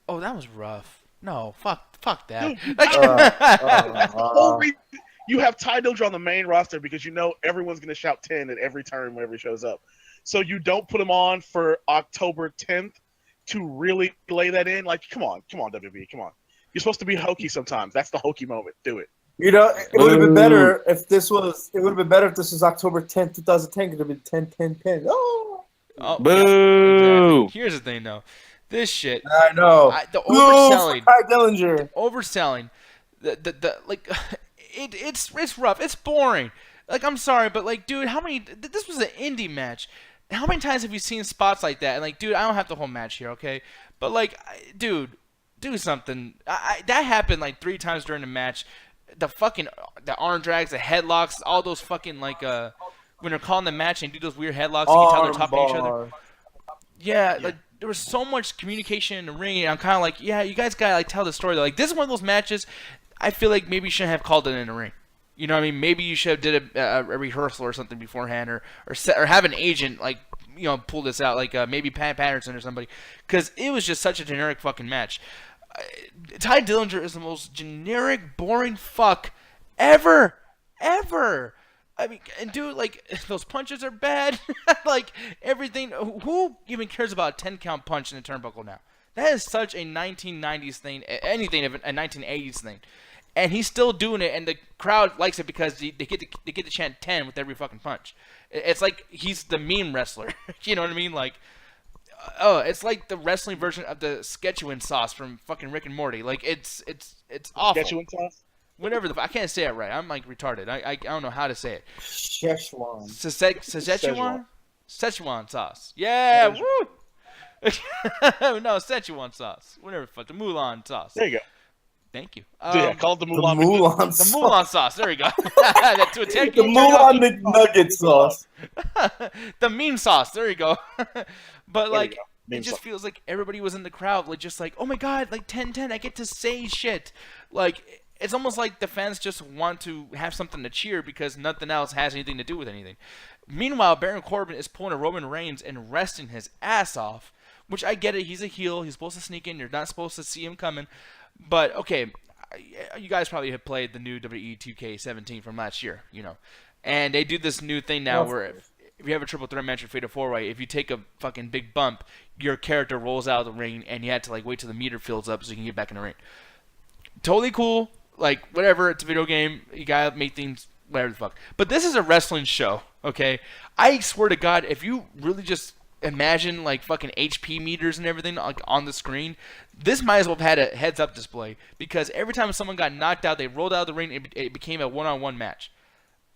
Oh, that was rough. No, fuck that. That's the whole reason you have Ty Dillinger on the main roster because you know everyone's going to shout 10 at every turn whenever he shows up. So you don't put him on for October 10th to really lay that in. Like, come on, WWE, come on. You're supposed to be hokey sometimes. That's the hokey moment. Do it. It would have been better if this was. It would have been better if this was October 10th, 2010. It would have been 10-10-10. Oh, boo! Exactly. Here's the thing, though. This shit. I know. The overselling. Ty Dillinger. Overselling. It's rough. It's boring. Like, I'm sorry, but like, dude, this was an indie match. How many times have you seen spots like that? And like, dude, I don't have the whole match here, okay? But like, dude, do something. That happened like 3 times during the match. The arm drags, the headlocks, all those fucking like when they're calling the match and do those weird headlocks, you can tell they're talking to each other. Yeah, like there was so much communication in the ring, and I'm kind of like, yeah, you guys gotta like tell the story. Like, this is one of those matches. I feel like maybe you shouldn't have called it in the ring. You know what I mean? Maybe you should have did a rehearsal or something beforehand, or have an agent like pull this out, like maybe Pat Patterson or somebody, because it was just such a generic fucking match. Ty Dillinger is the most generic, boring fuck ever. I mean, and dude, like, those punches are bad. Like, everything. Who even cares about a 10-count punch in the turnbuckle now? That is such a 1990s thing, anything of a 1980s thing. And he's still doing it, and the crowd likes it because they get to chant 10 with every fucking punch. It's like he's the meme wrestler. You know what I mean? Like, it's like the wrestling version of the Szechuan sauce from fucking Rick and Morty. Like, it's awful. Szechuan sauce? Whatever I can't say it right. I'm like retarded. I don't know how to say it. Szechuan. Szechuan? Szechuan sauce. Yeah, woo! No, Szechuan sauce. Whatever, fuck the Mulan sauce. There you go. Thank you. Yeah, call it the Mulan. The Mulan sauce. There we go. To attack The you, Mulan McNugget sauce. the meme sauce. There you go. But like, Meme it just sauce. feels like everybody was in the crowd, like just like, oh my god, like 10-10, I get to say shit. Like, it's almost like the fans just want to have something to cheer because nothing else has anything to do with anything. Meanwhile, Baron Corbin is pulling a Roman Reigns and resting his ass off, which I get it. He's a heel. He's supposed to sneak in. You're not supposed to see him coming. But, okay, you guys probably have played the new WWE 2K17 from last year, you know. And they do this new thing now where if you have a triple threat match or Fatal 4-Way, if you take a fucking big bump, your character rolls out of the ring and you have to, like, wait till the meter fills up so you can get back in the ring. Totally cool. Like, whatever, it's a video game. You gotta make things whatever the fuck. But this is a wrestling show, okay? I swear to God, if you really just imagine, like, fucking HP meters and everything like on the screen, this might as well have had a heads-up display because every time someone got knocked out, they rolled out of the ring, and it became a one-on-one match.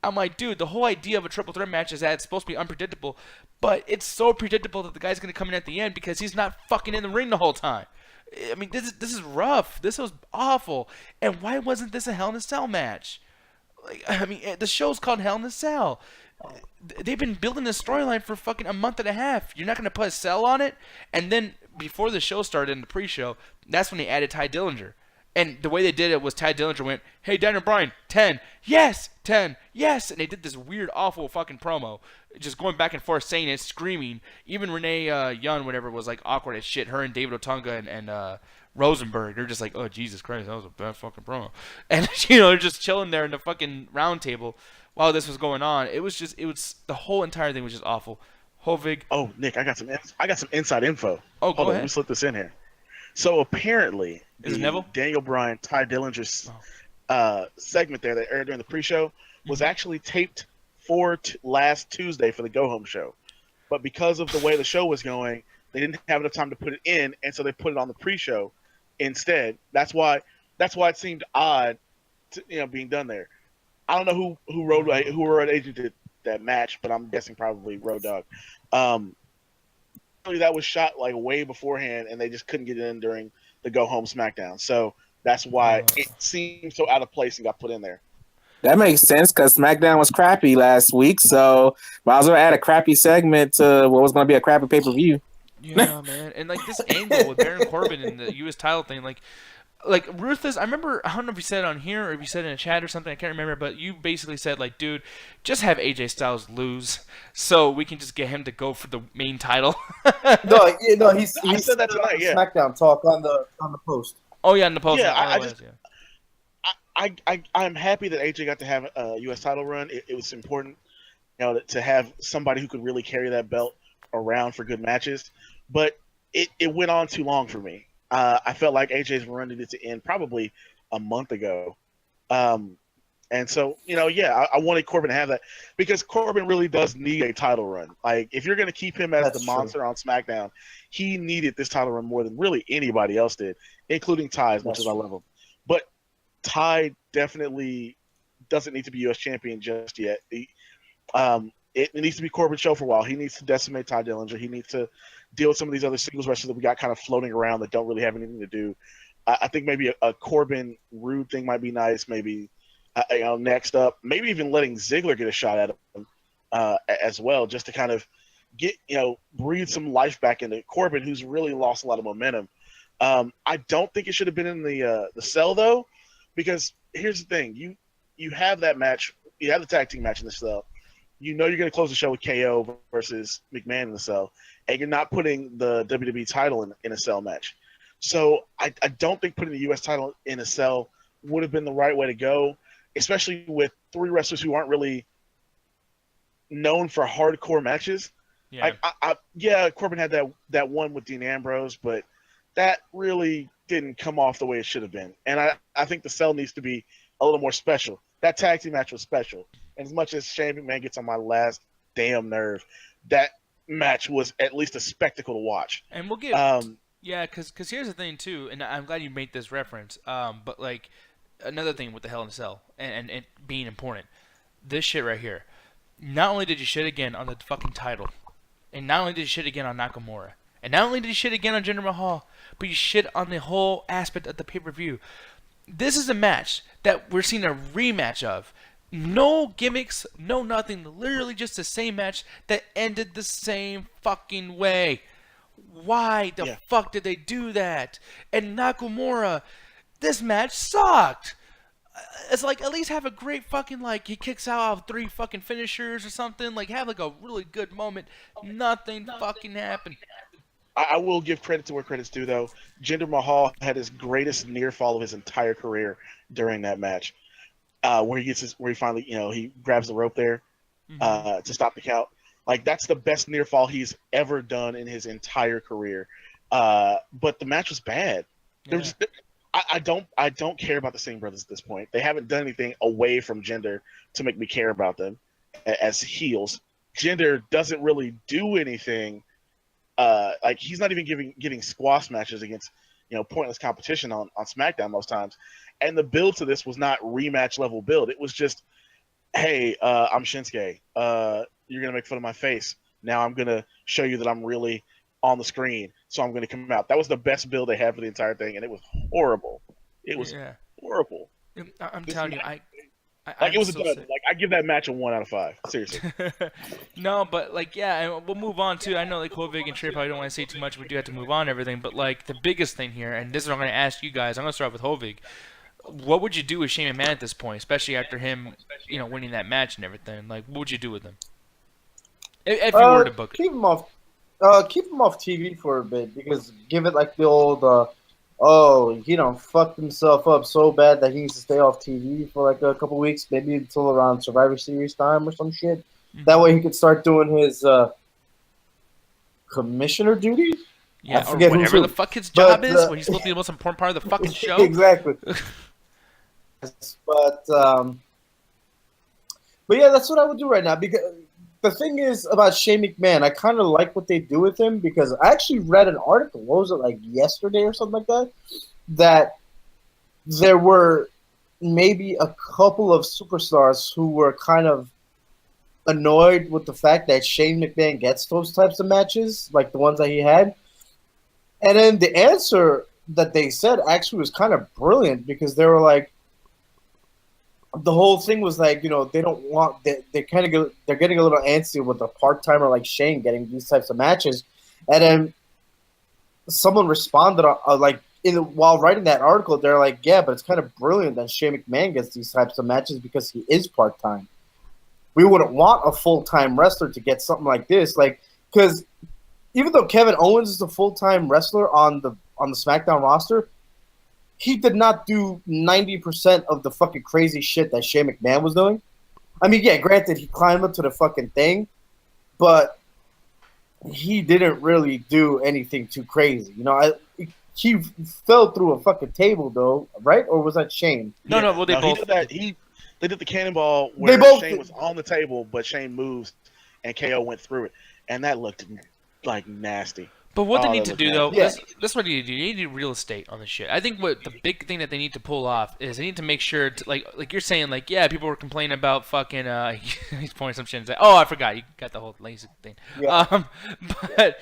I'm like, dude, the whole idea of a triple threat match is that it's supposed to be unpredictable, but it's so predictable that the guy's going to come in at the end because he's not fucking in the ring the whole time. I mean, this is rough. This was awful. And why wasn't this a Hell in a Cell match? Like, I mean, the show's called Hell in a Cell. They've been building this storyline for fucking a month and a half. You're not going to put a cell on it? And then before the show started in the pre-show, that's when they added Ty Dillinger. And the way they did it was Ty Dillinger went, hey, Daniel Bryan, 10, yes, 10, yes. And they did this weird, awful fucking promo, just going back and forth, saying it, screaming. Even Renee Young, whatever, was like awkward as shit. Her and David Otunga and Rosenberg, they're just like, oh, Jesus Christ, that was a bad fucking promo. And, you know, they're just chilling there in the fucking round table while this was going on. It was the whole entire thing was just awful. Hovig. Oh, Nick, I got some inside info. Oh, Hold on, go let me ahead. slip this in here. So apparently, Is it the Neville? Daniel Bryan, Ty Dillinger's segment there that aired during the pre-show was actually taped for last Tuesday for the Go Home show. But because of the way the show was going, they didn't have enough time to put it in, and so they put it on the pre-show instead. That's why it seemed odd, to, being done there. I don't know who Road Agent did that match, but I'm guessing probably Road Dogg. That was shot like way beforehand, and they just couldn't get it in during the Go Home SmackDown. So that's why it seemed so out of place and got put in there. That makes sense because SmackDown was crappy last week, so might as well add a crappy segment to what was going to be a crappy pay-per-view. Yeah, man. And like this angle with Baron Corbin and the U.S. title thing, like Ruthless, I remember, I don't know if you said it on here or if you said it in a chat or something, I can't remember, but you basically said, like, dude, just have AJ Styles lose so we can just get him to go for the main title. No, he said that tonight, yeah. SmackDown talk on the post. Oh, yeah, in the post. Yeah, I'm happy that AJ got to have a U.S. title run. It was important, to have somebody who could really carry that belt around for good matches. But it went on too long for me. I felt like AJ's run needed to end probably a month ago. And so, I wanted Corbin to have that because Corbin really does need a title run. Like, if you're going to keep him as That's the monster on SmackDown, he needed this title run more than really anybody else did, including Ty, as much as I love him. But Ty definitely doesn't need to be U.S. champion just yet. It needs to be Corbin's show for a while. He needs to decimate Ty Dillinger. He needs to deal with some of these other singles wrestlers that we got kind of floating around that don't really have anything to do. I think maybe a Corbin Rude thing might be nice. Maybe next up, maybe even letting Ziggler get a shot at him as well, just to kind of get breathe some life back into Corbin, who's really lost a lot of momentum. I don't think it should have been in the cell though, because here's the thing: you have that match, you have the tag team match in the cell. You're going to close the show with KO versus McMahon in the cell, and you're not putting the WWE title in a cell match. So I don't think putting the U.S. title in a cell would have been the right way to go, especially with three wrestlers who aren't really known for hardcore matches. Yeah. Corbin had that one with Dean Ambrose, but that really didn't come off the way it should have been. And I think the sell needs to be a little more special. That tag team match was special. And as much as Shane McMahon gets on my last damn nerve, that match was at least a spectacle to watch. And we'll get because here's the thing too, and I'm glad you made this reference. But like another thing with the Hell in a Cell and it being important, this shit right here. Not only did you shit again on the fucking title, and not only did you shit again on Nakamura, and not only did you shit again on Jinder Mahal, but you shit on the whole aspect of the pay-per-view. This is a match that we're seeing a rematch of. No gimmicks, no nothing. Literally just the same match that ended the same fucking way. Why the fuck did they do that? And Nakamura, this match sucked. It's like, at least have a great fucking, like, he kicks out of 3 fucking finishers or something. Like, have, like, a really good moment. Nothing fucking happened. I will give credit to where credit's due, though. Jinder Mahal had his greatest near fall of his entire career during that match, where he finally, he grabs the rope there to stop the count. Like, that's the best near fall he's ever done in his entire career. But the match was bad. There was, I don't care about the Singh brothers at this point. They haven't done anything away from Jinder to make me care about them as heels. Jinder doesn't really do anything. Like, he's not even getting squash matches against pointless competition on SmackDown most times. And the build to this was not rematch level build. It was just, hey, I'm Shinsuke. You're gonna make fun of my face. Now I'm gonna show you that I'm really on the screen. So I'm gonna come out. That was the best build they had for the entire thing, and it was horrible. It was horrible. I'm telling you, it was a dud. Like, I give that match a 1 out of 5. Seriously. No, but like, and we'll move on too. I know like Hovig and Trey probably don't want to say too much. We do have to move on and everything. But like the biggest thing here, and this is what I'm going to ask you guys. I'm going to start with Hovig. What would you do with Shane McMahon at this point, especially after him, winning that match and everything? Like, what would you do with him if you were to book it? Keep him off TV for a bit, because give it like the old. He done fucked himself up so bad that he needs to stay off TV for like a couple weeks, maybe until around Survivor Series time or some shit. Mm-hmm. That way he could start doing his commissioner duty. Yeah, or whatever the fuck his job is, where he's supposed to be the most important part of the fucking show. Exactly. But yeah, that's what I would do right now, because the thing is about Shane McMahon, I kind of like what they do with him, because I actually read an article, what was it, like yesterday or something like that, that there were maybe a couple of superstars who were kind of annoyed with the fact that Shane McMahon gets those types of matches, like the ones that he had. And then the answer that they said actually was kind of brilliant, because they were like, the whole thing was like, they don't want, they're getting a little antsy with a part-timer like Shane getting these types of matches. And then someone responded while writing that article, they're like, yeah, but it's kind of brilliant that Shane McMahon gets these types of matches because he is part-time. We wouldn't want a full-time wrestler to get something like this, like, because even though Kevin Owens is a full-time wrestler on the SmackDown roster, he did not do 90% of the fucking crazy shit that Shane McMahon was doing. I mean, yeah, granted, he climbed up to the fucking thing, but he didn't really do anything too crazy. He fell through a fucking table, though, right? Or was that Shane? No, well, they both. He did that. They did the cannonball where Shane was on the table, but Shane moves, and KO went through it. And that looked like nasty. But what they need to do, though, that's what you need to do. You need real estate on this shit. I think what the big thing that they need to pull off is they need to make sure, like you're saying, like, yeah, people were complaining about fucking, he's pointing some shit and saying, oh, I forgot, you got the whole lazy thing. Yeah. But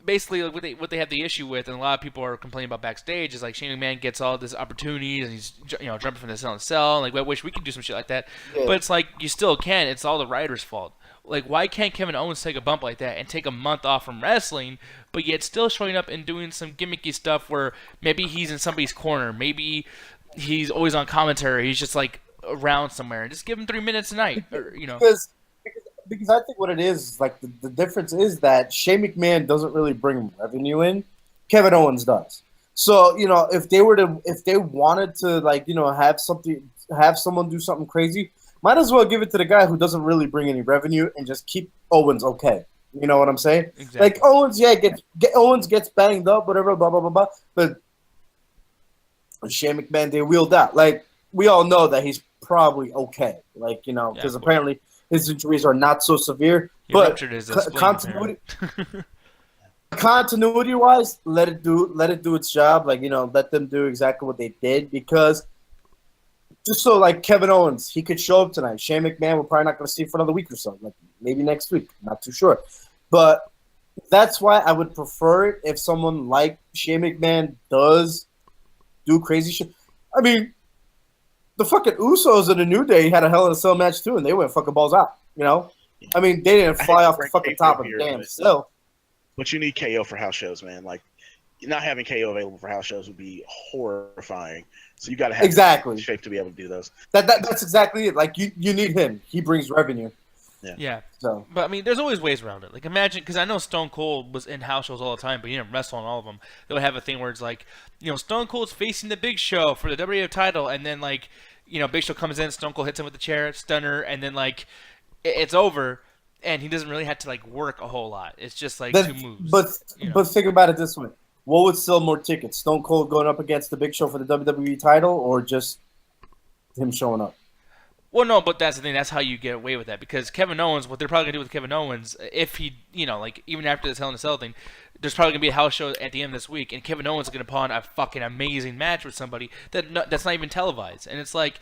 basically, what they have the issue with, and a lot of people are complaining about backstage, is like Shane McMahon gets all this opportunities, and he's jumping from the cell to cell, and like, I wish we could do some shit like that. Yeah. But it's like, you still can. It's all the writer's fault. Like, why can't Kevin Owens take a bump like that and take a month off from wrestling, but yet still showing up and doing some gimmicky stuff where maybe he's in somebody's corner, maybe he's always on commentary, he's just like around somewhere, just give him 3 minutes a night, or because I think what it is, like, the difference is that Shane McMahon doesn't really bring revenue in, Kevin Owens does. So if they wanted to, like, have someone do something crazy, might as well give it to the guy who doesn't really bring any revenue and just keep Owens okay. You know what I'm saying? Exactly. Like Owens, Owens gets banged up, whatever, blah blah blah blah. But Shane McMahon, they wheeled out. Like we all know that he's probably okay. Like because apparently his injuries are not so severe. He but ruptured his spleen, continuity wise, let it do its job. Like let them do exactly what they did because. Just so, like, Kevin Owens, he could show up tonight. Shane McMahon, we're probably not going to see for another week or so. Like, maybe next week. Not too sure. But that's why I would prefer it if someone like Shane McMahon does do crazy shit. I mean, the fucking Usos in the New Day had a Hell in a Cell match, too, and they went fucking balls out, I mean, they didn't fly off the fucking top of the damn cell. But you need KO for house shows, man. Like, not having KO available for house shows would be horrifying. So you got to have shape to be able to do those. That's exactly it. Like you need him. He brings revenue. Yeah. So, but I mean, there's always ways around it. Like imagine, because I know Stone Cold was in house shows all the time, but he didn't wrestle on all of them. They'll have a thing where it's like, Stone Cold's facing the Big Show for the WWF title, and then like, Big Show comes in, Stone Cold hits him with the chair, stunner, and then like, it's over, and he doesn't really have to like work a whole lot. It's just like 2 moves. But think about it this way. What would sell more tickets? Stone Cold going up against the Big Show for the WWE title or just him showing up? Well, no, but that's the thing. That's how you get away with that. Because Kevin Owens, what they're probably going to do with Kevin Owens, if he, like even after this Hell in a Cell thing, there's probably going to be a house show at the end of this week, and Kevin Owens is going to put on a fucking amazing match with somebody that's not even televised. And it's like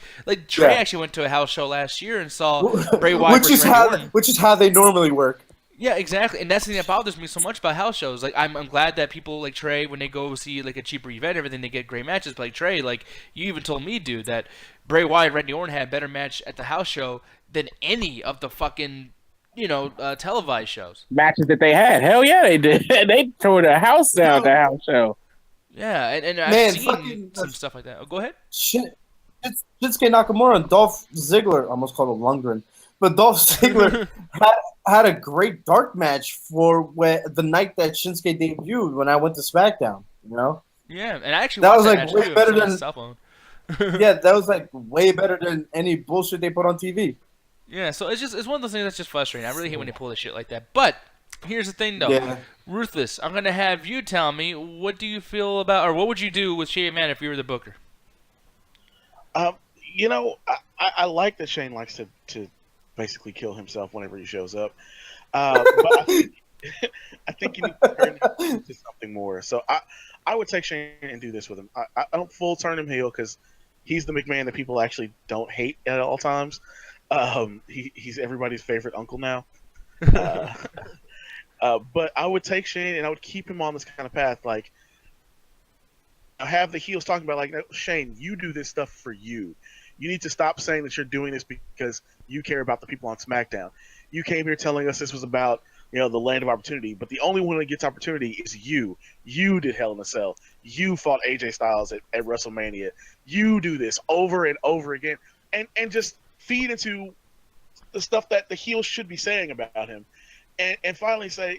Trey actually went to a house show last year and saw Bray Wyatt versus Randy Orton. Which is how they normally work. Yeah, exactly, and that's the thing that bothers me so much about house shows. Like, I'm glad that people like Trey, when they go see like a cheaper event, and everything, they get great matches. But like Trey, like you even told me, dude, that Bray Wyatt and Randy Orton had a better match at the house show than any of the fucking televised shows. Matches that they had, hell yeah, they did. They tore the house down at the house show. Yeah, and I've seen some stuff like that. Oh, go ahead. Shinsuke Nakamura and Dolph Ziggler, I almost called him Lundgren. But Dolph Ziggler had a great dark match for the night that Shinsuke debuted when I went to SmackDown. Yeah, and I actually that was that like match way too, better than yeah, that was like way better than any bullshit they put on TV. Yeah, so it's one of those things that's just frustrating. I really hate when they pull this shit like that. But here's the thing, though. Yeah. Ruthless, I'm gonna have you tell me what do you feel about, or what would you do with Shane McMahon if you were the booker? I like that Shane likes to basically kill himself whenever he shows up. But I think you need to turn him into something more. So I would take Shane and do this with him. I don't full turn him heel because he's the McMahon that people actually don't hate at all times. He's everybody's favorite uncle now. But I would take Shane and I would keep him on this kind of path. Like, I have the heels talking about, like, Shane, you do this stuff for you. You need to stop saying that you're doing this because you care about the people on SmackDown. You came here telling us this was about, the land of opportunity, but the only one that gets opportunity is you. You did Hell in a Cell. You fought AJ Styles at WrestleMania. You do this over and over again, and just feed into the stuff that the heels should be saying about him, and finally say,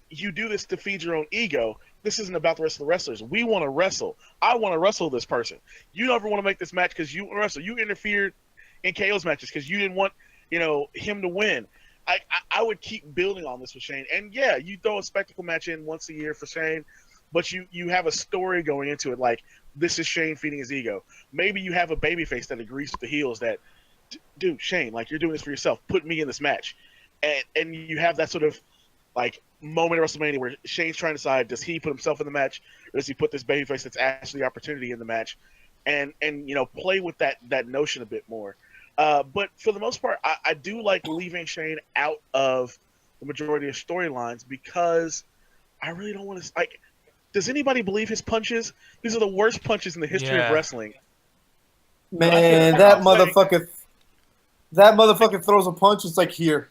you do this to feed your own ego. This isn't about the rest of the wrestlers. We want to wrestle. I want to wrestle this person. You never want to make this match because you want to wrestle. You interfered in KO's matches because you didn't want, him to win. I would keep building on this with Shane. And yeah, you throw a spectacle match in once a year for Shane, but you have a story going into it. Like, this is Shane feeding his ego. Maybe you have a babyface that agrees with the heels that, dude, Shane, like, you're doing this for yourself. Put me in this match. And you have that sort of, like, moment at WrestleMania where Shane's trying to decide, does he put himself in the match or does he put this babyface that's actually the opportunity in the match, and play with that notion a bit more. But for the most part, I do like leaving Shane out of the majority of storylines because I really don't want to. Like, does anybody believe his punches? These are the worst punches in the history of wrestling. Man, that motherfucker throws a punch. It's like here.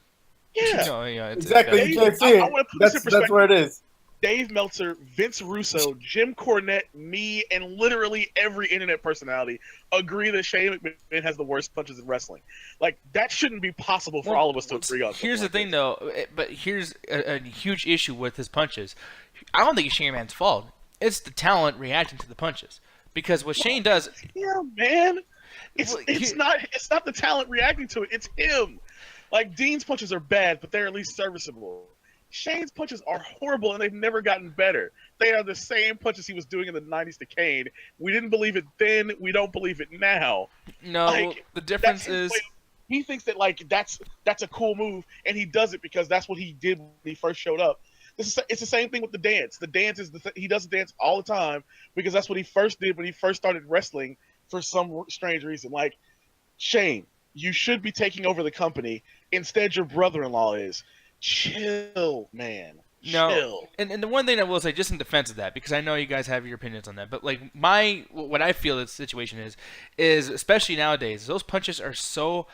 Yeah, exactly. You can't see it. That's where it is. Dave Meltzer, Vince Russo, Jim Cornette, me, and literally every internet personality agree that Shane McMahon has the worst punches in wrestling. Like, that shouldn't be possible for all of us to agree on. Here's the thing, though. But here's a huge issue with his punches. I don't think it's Shane McMahon's fault. It's the talent reacting to the punches. Because what Shane does... Yeah, man. It's not the talent reacting to it. It's him. Like, Dean's punches are bad, but they're at least serviceable. Shane's punches are horrible, and they've never gotten better. They are the same punches he was doing in the 90s to Kane. We didn't believe it then. We don't believe it now. No, Like, the difference is he thinks that like that's a cool move, and he does it because that's what he did when he first showed up. It's the same thing with the dance. The dance is he does the dance all the time because that's what he first did when he first started wrestling for some strange reason. Like, Shane, you should be taking over the company. Instead, your brother-in-law is. Chill, man. no. Chill. And the one thing I will say, just in defense of that, because I know you guys have your opinions on that, but like what I feel the situation is especially nowadays, those punches are so.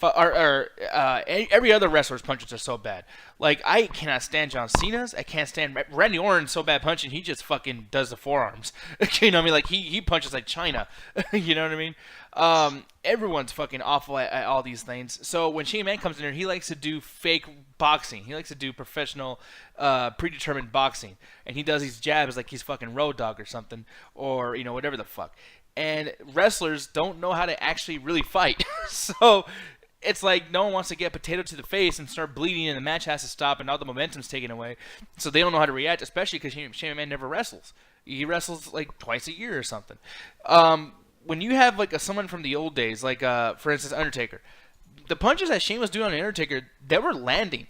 Every other wrestler's punches are so bad. Like, I cannot stand John Cena's. I can't stand Randy Orton's so bad punching. He just fucking does the forearms. You know what I mean? Like, he punches like China. You know what I mean? Everyone's fucking awful at all these things. So when Shane McMahon comes in here, he likes to do fake boxing. He likes to do professional, predetermined boxing. And he does these jabs like he's fucking Road Dogg or something, or, you know, whatever the fuck. And wrestlers don't know how to actually really fight. So it's like no one wants to get potato to the face and start bleeding, and the match has to stop, and all the momentum's taken away. So they don't know how to react, especially because Shane McMahon never wrestles. He wrestles like twice a year or something. When you have like someone from the old days, like for instance Undertaker, the punches that Shane was doing on the Undertaker, they were landing.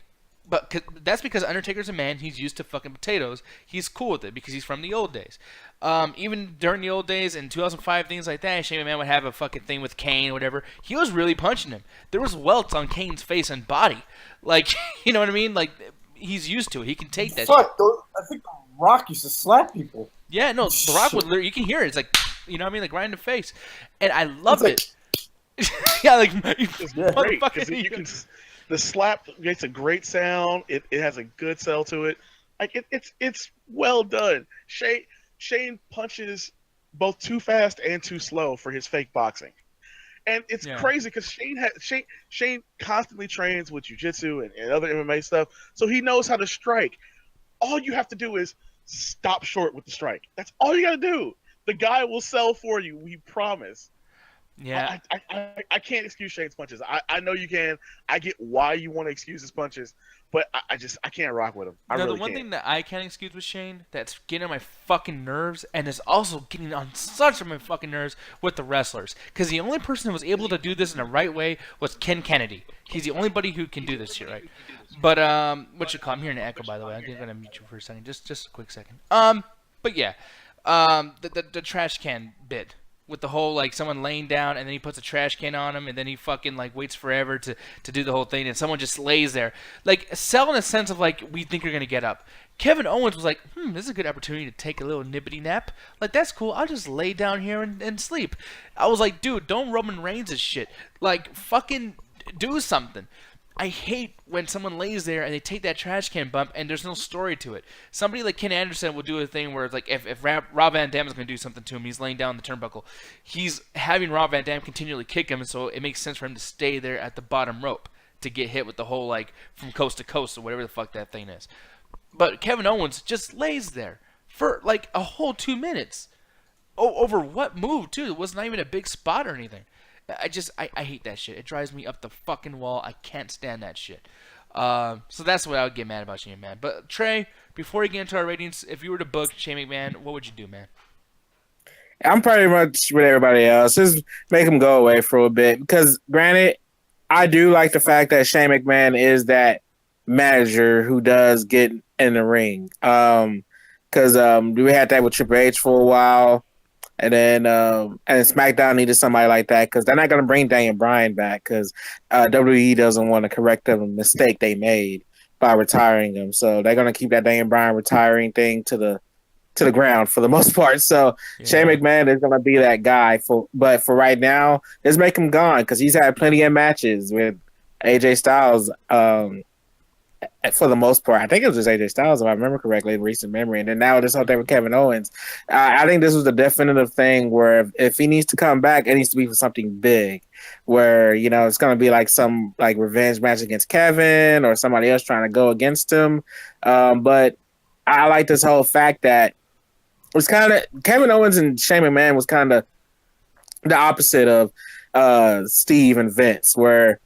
But that's because Undertaker's a man. He's used to fucking potatoes. He's cool with it because he's from the old days. Even during the old days in 2005, things like that, Shane McMahon would have a fucking thing with Kane or whatever. He was really punching him. There was welts on Kane's face and body. Like, you know what I mean? Like, he's used to it. He can take that shit. I think Rock used to slap people. Yeah, no, The Rock would literally, you can hear it. It's like, you know what I mean? Like, right in the face. And I love it. Yeah, like, It's great because you can. The slap makes a great sound. It has a good sell to it. Like it's well done. Shane punches both too fast and too slow for his fake boxing, and it's crazy because Shane constantly trains with jiu-jitsu and other MMA stuff, so he knows how to strike. All you have to do is stop short with the strike. That's all you got to do. The guy will sell for you. We promise. Yeah, I can't excuse Shane's punches. I know you can. I get why you want to excuse his punches, but I can't rock with him. The one thing that I can't excuse with Shane that's getting on my fucking nerves and is also getting on such of my fucking nerves with the wrestlers, because the only person who was able to do this in the right way was Ken Kennedy. He's the only buddy who can do this shit right. But what you call? I'm hearing an echo, by the way. I'm gonna mute you for a second, just a quick second. But yeah, the trash can bit. With the whole, like, someone laying down and then he puts a trash can on him and then he fucking, like, waits forever to do the whole thing and someone just lays there. Like, sell in a sense of, like, we think you're going to get up. Kevin Owens was like, this is a good opportunity to take a little nippity nap. Like, that's cool. I'll just lay down here and sleep. I was like, dude, don't Roman Reigns' shit. Like, fucking do something. I hate when someone lays there and they take that trash can bump and there's no story to it. Somebody like Ken Anderson will do a thing where it's like if Rob Van Dam is going to do something to him, he's laying down the turnbuckle. He's having Rob Van Dam continually kick him, and so it makes sense for him to stay there at the bottom rope to get hit with the whole, like, from coast to coast or whatever the fuck that thing is. But Kevin Owens just lays there for like a whole 2 minutes. Over what move, too? It was not even a big spot or anything. I hate that shit. It drives me up the fucking wall. I can't stand that shit. So that's what I would get mad about Shane McMahon. But Trey, before we get into our ratings, if you were to book Shane McMahon, what would you do, man? I'm pretty much with everybody else. Just make him go away for a bit. Because, granted, I do like the fact that Shane McMahon is that manager who does get in the ring. Because we had that with Triple H for a while. And then SmackDown needed somebody like that because they're not going to bring Daniel Bryan back because WWE doesn't want to correct the mistake they made by retiring him. So they're going to keep that Daniel Bryan retiring thing to the ground for the most part. So Shane McMahon is going to be that guy. But for right now, just make him gone because he's had plenty of matches with AJ Styles. For the most part, I think it was just AJ Styles, if I remember correctly, in recent memory. And then now this whole thing with Kevin Owens. I think this was the definitive thing where if he needs to come back, it needs to be for something big, where, you know, it's going to be like some like revenge match against Kevin or somebody else trying to go against him. But I like this whole fact that it was kind of Kevin Owens and Shane McMahon was kind of the opposite of Steve and Vince, where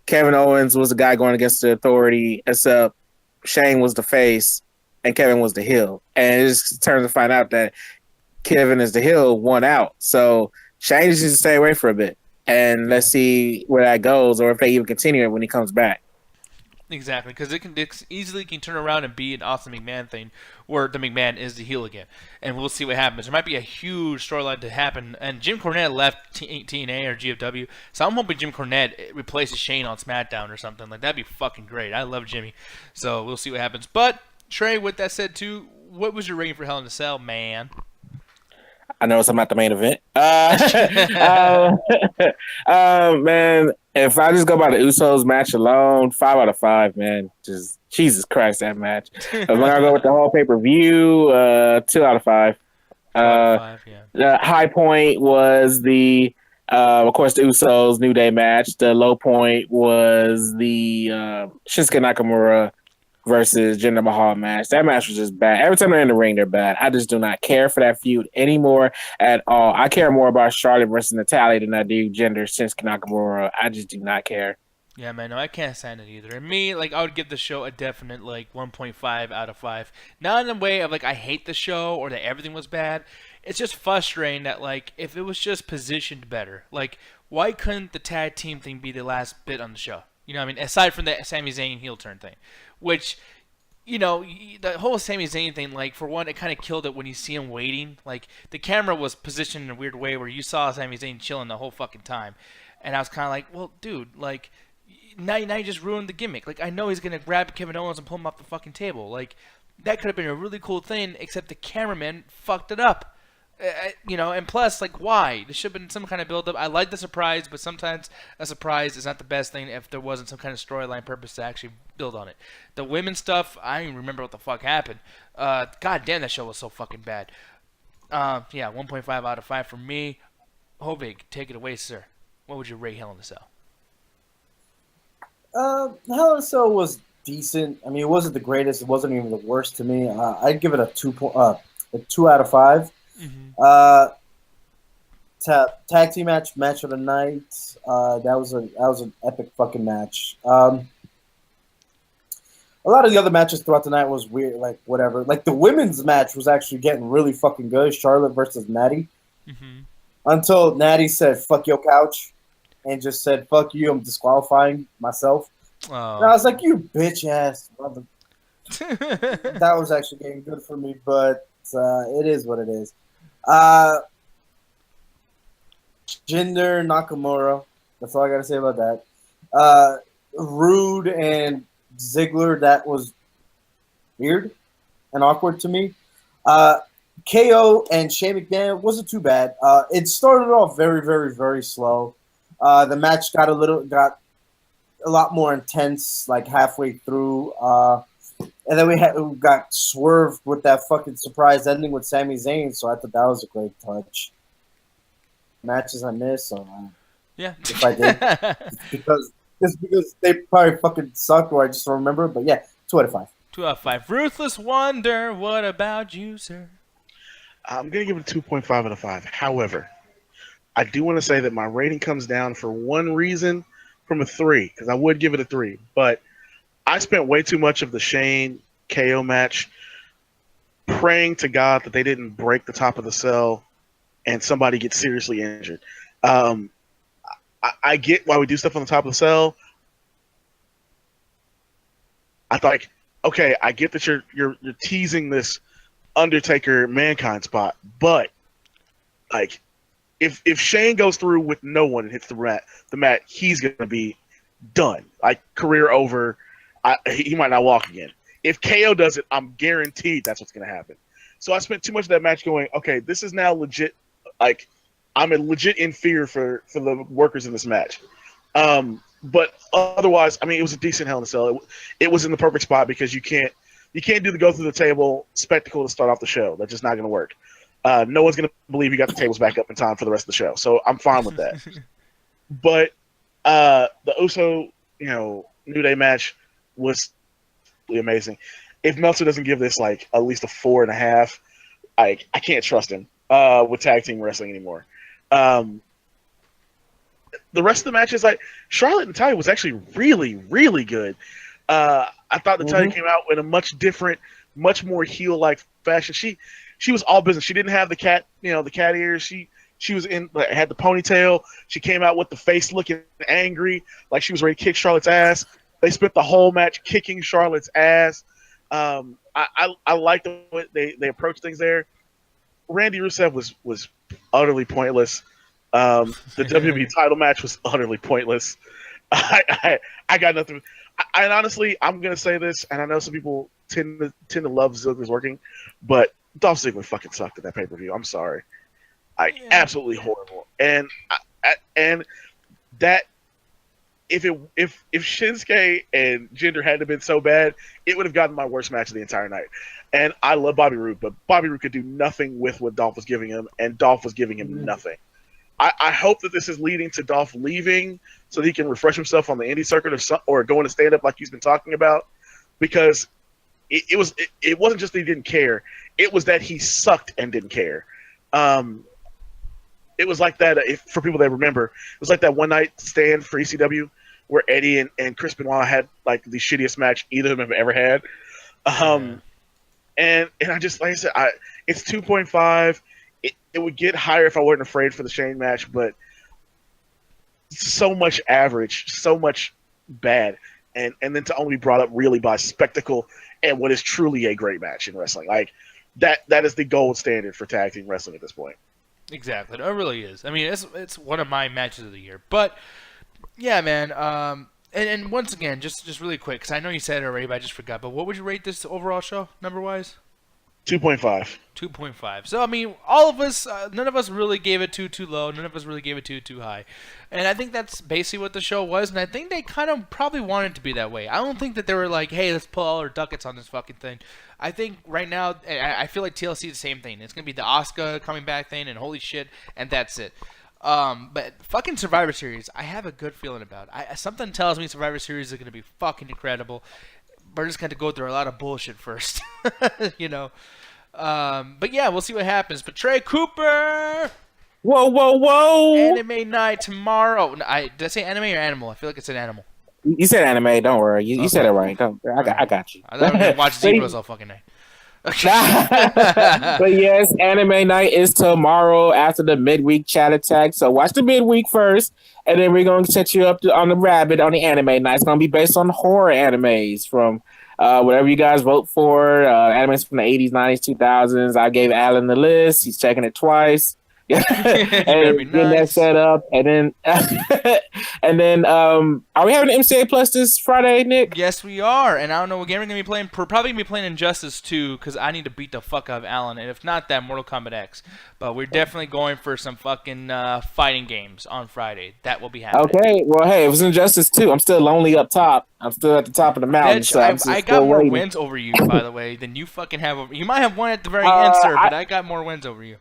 Kevin Owens was the guy going against the authority, except Shane was the face and Kevin was the heel. And it just turns to find out that Kevin is the heel, one out. So Shane just needs to stay away for a bit. And let's see where that goes, or if they even continue it when he comes back. Exactly, because it easily can turn around and be an awesome McMahon thing, where the McMahon is the heel again, and we'll see what happens. There might be a huge storyline to happen, and Jim Cornette left TNA or GFW, so I'm hoping Jim Cornette replaces Shane on SmackDown or something. Like, that'd be fucking great. I love Jimmy, so we'll see what happens. But Trey, with that said, too, what was your rating for Hell in a Cell, man? I know I'm at the main event. Man, if I just go by the Usos match alone, 5 out of 5, man. Just Jesus Christ, that match. If I'm gonna go with the whole pay-per-view, 2 out of 5. 2 out of 5, yeah. The high point was the, of course, the Usos New Day match. The low point was the Shinsuke Nakamura versus Jinder Mahal match. That match was just bad. Every time they're in the ring, they're bad. I just do not care for that feud anymore at all. I care more about Charlotte versus Natalya than I do Jinder, Shinsuke Nakamura. I just do not care. Yeah, man, no, I can't stand it either. And me, like, I would give the show a definite, like, 1.5 out of 5. Not in the way of, like, I hate the show or that everything was bad. It's just frustrating that, like, if it was just positioned better, like, why couldn't the tag team thing be the last bit on the show? You know what I mean? Aside from the Sami Zayn heel turn thing. Which, you know, the whole Sami Zayn thing, like, for one, it kind of killed it when you see him waiting. Like, the camera was positioned in a weird way where you saw Sami Zayn chilling the whole fucking time. And I was kind of like, well, dude, like, now you just ruined the gimmick. Like, I know he's going to grab Kevin Owens and pull him off the fucking table. Like, that could have been a really cool thing, except the cameraman fucked it up. You know, and plus, like, why? There should have been some kind of build-up. I like the surprise, but sometimes a surprise is not the best thing if there wasn't some kind of storyline purpose to actually build on it. The women's stuff, I don't even remember what the fuck happened. God damn, that show was so fucking bad. Yeah, 1.5 out of 5 for me. Hovig, take it away, sir. What would you rate Hell in a Cell? Hell in a Cell was decent. I mean, it wasn't the greatest. It wasn't even the worst to me. I'd give it a 2 out of 5. Mm-hmm. Tag team match of the night. That was an epic fucking match. A lot of the other matches throughout the night was weird, like whatever. Like the women's match was actually getting really fucking good. Charlotte versus Natty. Mm-hmm. Until Natty said "fuck your couch" and just said "fuck you," I'm disqualifying myself. Oh. And I was like, "You bitch ass mother." That was actually getting good for me, but it is what it is. Jinder Nakamura. That's all I gotta say about that. Rude and Ziggler. That was weird and awkward to me. KO and Shane McMahon wasn't too bad. It started off very, very, very slow. The match got a lot more intense, like halfway through. And then we got swerved with that fucking surprise ending with Sami Zayn, so I thought that was a great touch. Matches I missed, so yeah, if I did, because they probably fucking sucked, or I just don't remember. But yeah, 2 out of 5. 2 out of 5. Ruthless Wonder, what about you, sir? I'm gonna give it a 2.5 out of 5. However, I do want to say that my rating comes down for one reason from a 3, because I would give it a 3, but I spent way too much of the Shane KO match praying to God that they didn't break the top of the cell and somebody gets seriously injured. I get why we do stuff on the top of the cell. I thought, like, okay, I get that you're teasing this Undertaker Mankind spot, but like, if Shane goes through with no one and hits the mat, he's gonna be done. Like, career over. He might not walk again. If KO does it, I'm guaranteed that's what's going to happen. So I spent too much of that match going, okay, this is now legit. Like, I'm legit in fear for the workers in this match. But otherwise, I mean, it was a decent Hell in a Cell. It was in the perfect spot because you can't do the go through the table spectacle to start off the show. That's just not going to work. No one's going to believe you got the tables back up in time for the rest of the show. So I'm fine with that. But the Uso, New Day match was really amazing. If Meltzer doesn't give this like at least a 4.5, I can't trust him with tag team wrestling anymore. The rest of the matches, like Charlotte and Natalya was actually really, really good. I thought Natalya came out in a much different, much more heel-like fashion. She was all business. She didn't have the cat ears. She was had the ponytail. She came out with the face looking angry, like she was ready to kick Charlotte's ass. They spent the whole match kicking Charlotte's ass. I like the way they approached things there. Randy Rusev was utterly pointless. The WWE title match was utterly pointless. I got nothing. And honestly, I'm gonna say this, and I know some people tend to love Ziggler's working, but Dolph Ziggler fucking sucked at that pay-per-view. I'm sorry. Absolutely horrible. And that if Shinsuke and Jinder hadn't been so bad, it would have gotten my worst match of the entire night. And I love Bobby Roode, but Bobby Roode could do nothing with what Dolph was giving him, and Dolph was giving him nothing. I hope that this is leading to Dolph leaving so that he can refresh himself on the indie circuit or going to stand up like he's been talking about, because it wasn't just that he didn't care. It was that he sucked and didn't care. It was like that, for people that remember, it was like that one night stand for ECW where Eddie and Chris Benoit had like the shittiest match either of them have ever had. And I just, like I said, it's 2.5. It would get higher if I wasn't afraid for the Shane match, but so much average, so much bad, and then to only be brought up really by spectacle and what is truly a great match in wrestling. Like that is the gold standard for tag team wrestling at this point. Exactly, it really is. I mean, it's one of my matches of the year. But yeah, man. And once again, just really quick, because I know you said it already, but I just forgot. But what would you rate this overall show, number-wise? 2.5. 2.5. So, I mean, all of us, none of us really gave it too low. None of us really gave it too high. And I think that's basically what the show was. And I think they kind of probably wanted it to be that way. I don't think that they were like, hey, let's pull all our ducats on this fucking thing. I think right now, I feel like TLC is the same thing. It's going to be the Asuka coming back thing, and holy shit, and that's it. But fucking Survivor Series, I have a good feeling about it. Something tells me Survivor Series is going to be fucking incredible. We're just going to go through a lot of bullshit first, you know. But yeah, we'll see what happens. But Trey Cooper, Whoa! anime night tomorrow. Did I say anime or animal? I feel like it's an animal. You said anime. Don't worry. You said it right. I got you. I thought we were gonna watch Zebras all fucking night. But yes, anime night is tomorrow after the midweek chat attack. So watch the midweek first, and then we're going to set you up on the rabbit on the anime night. It's going to be based on horror animes from whatever you guys vote for. Animes from the 80s, 90s, 2000s. I gave Alan the list. He's checking it twice. And getting that set up, and then are we having MCA Plus this Friday, Nick? Yes, we are, and I don't know what game we're gonna be playing. We're probably gonna be playing Injustice 2 because I need to beat the fuck out of Alan, and if not that, Mortal Kombat X. But we're definitely going for some fucking fighting games on Friday. That will be happening. Okay, well, hey, if it's Injustice 2, I'm still lonely up top. I'm still at the top of the mountain. Bitch, So I got more wins over you, by the way, than you fucking have. You might have one at the very end, sir, but I got more wins over you.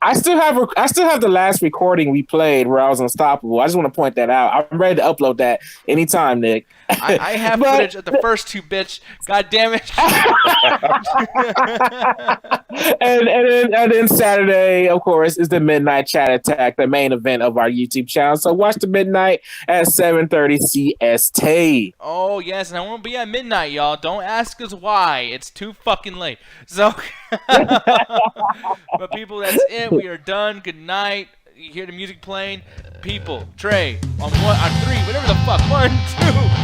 I still have the last recording we played where I was unstoppable. I just want to point that out. I'm ready to upload that anytime, Nick. I have footage of the first two, bitch. God damn it. and then Saturday, of course, is the Midnight Chat Attack, the main event of our YouTube channel. So watch the midnight at 7:30 CST. Oh, yes, and I won't be at midnight, y'all. Don't ask us why. It's too fucking late. So, but people, that's it. We are done. Good night. You hear the music playing. People, Trey, on 3, whatever the fuck. 1,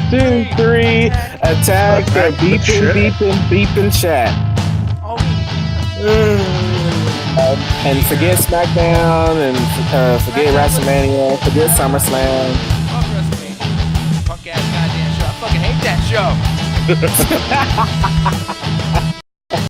2, 3. Attack the beeping chat. Oh. And forget SmackDown, and forget WrestleMania, forget SummerSlam. Fuck WrestleMania. Punk ass goddamn show. I fucking hate that show.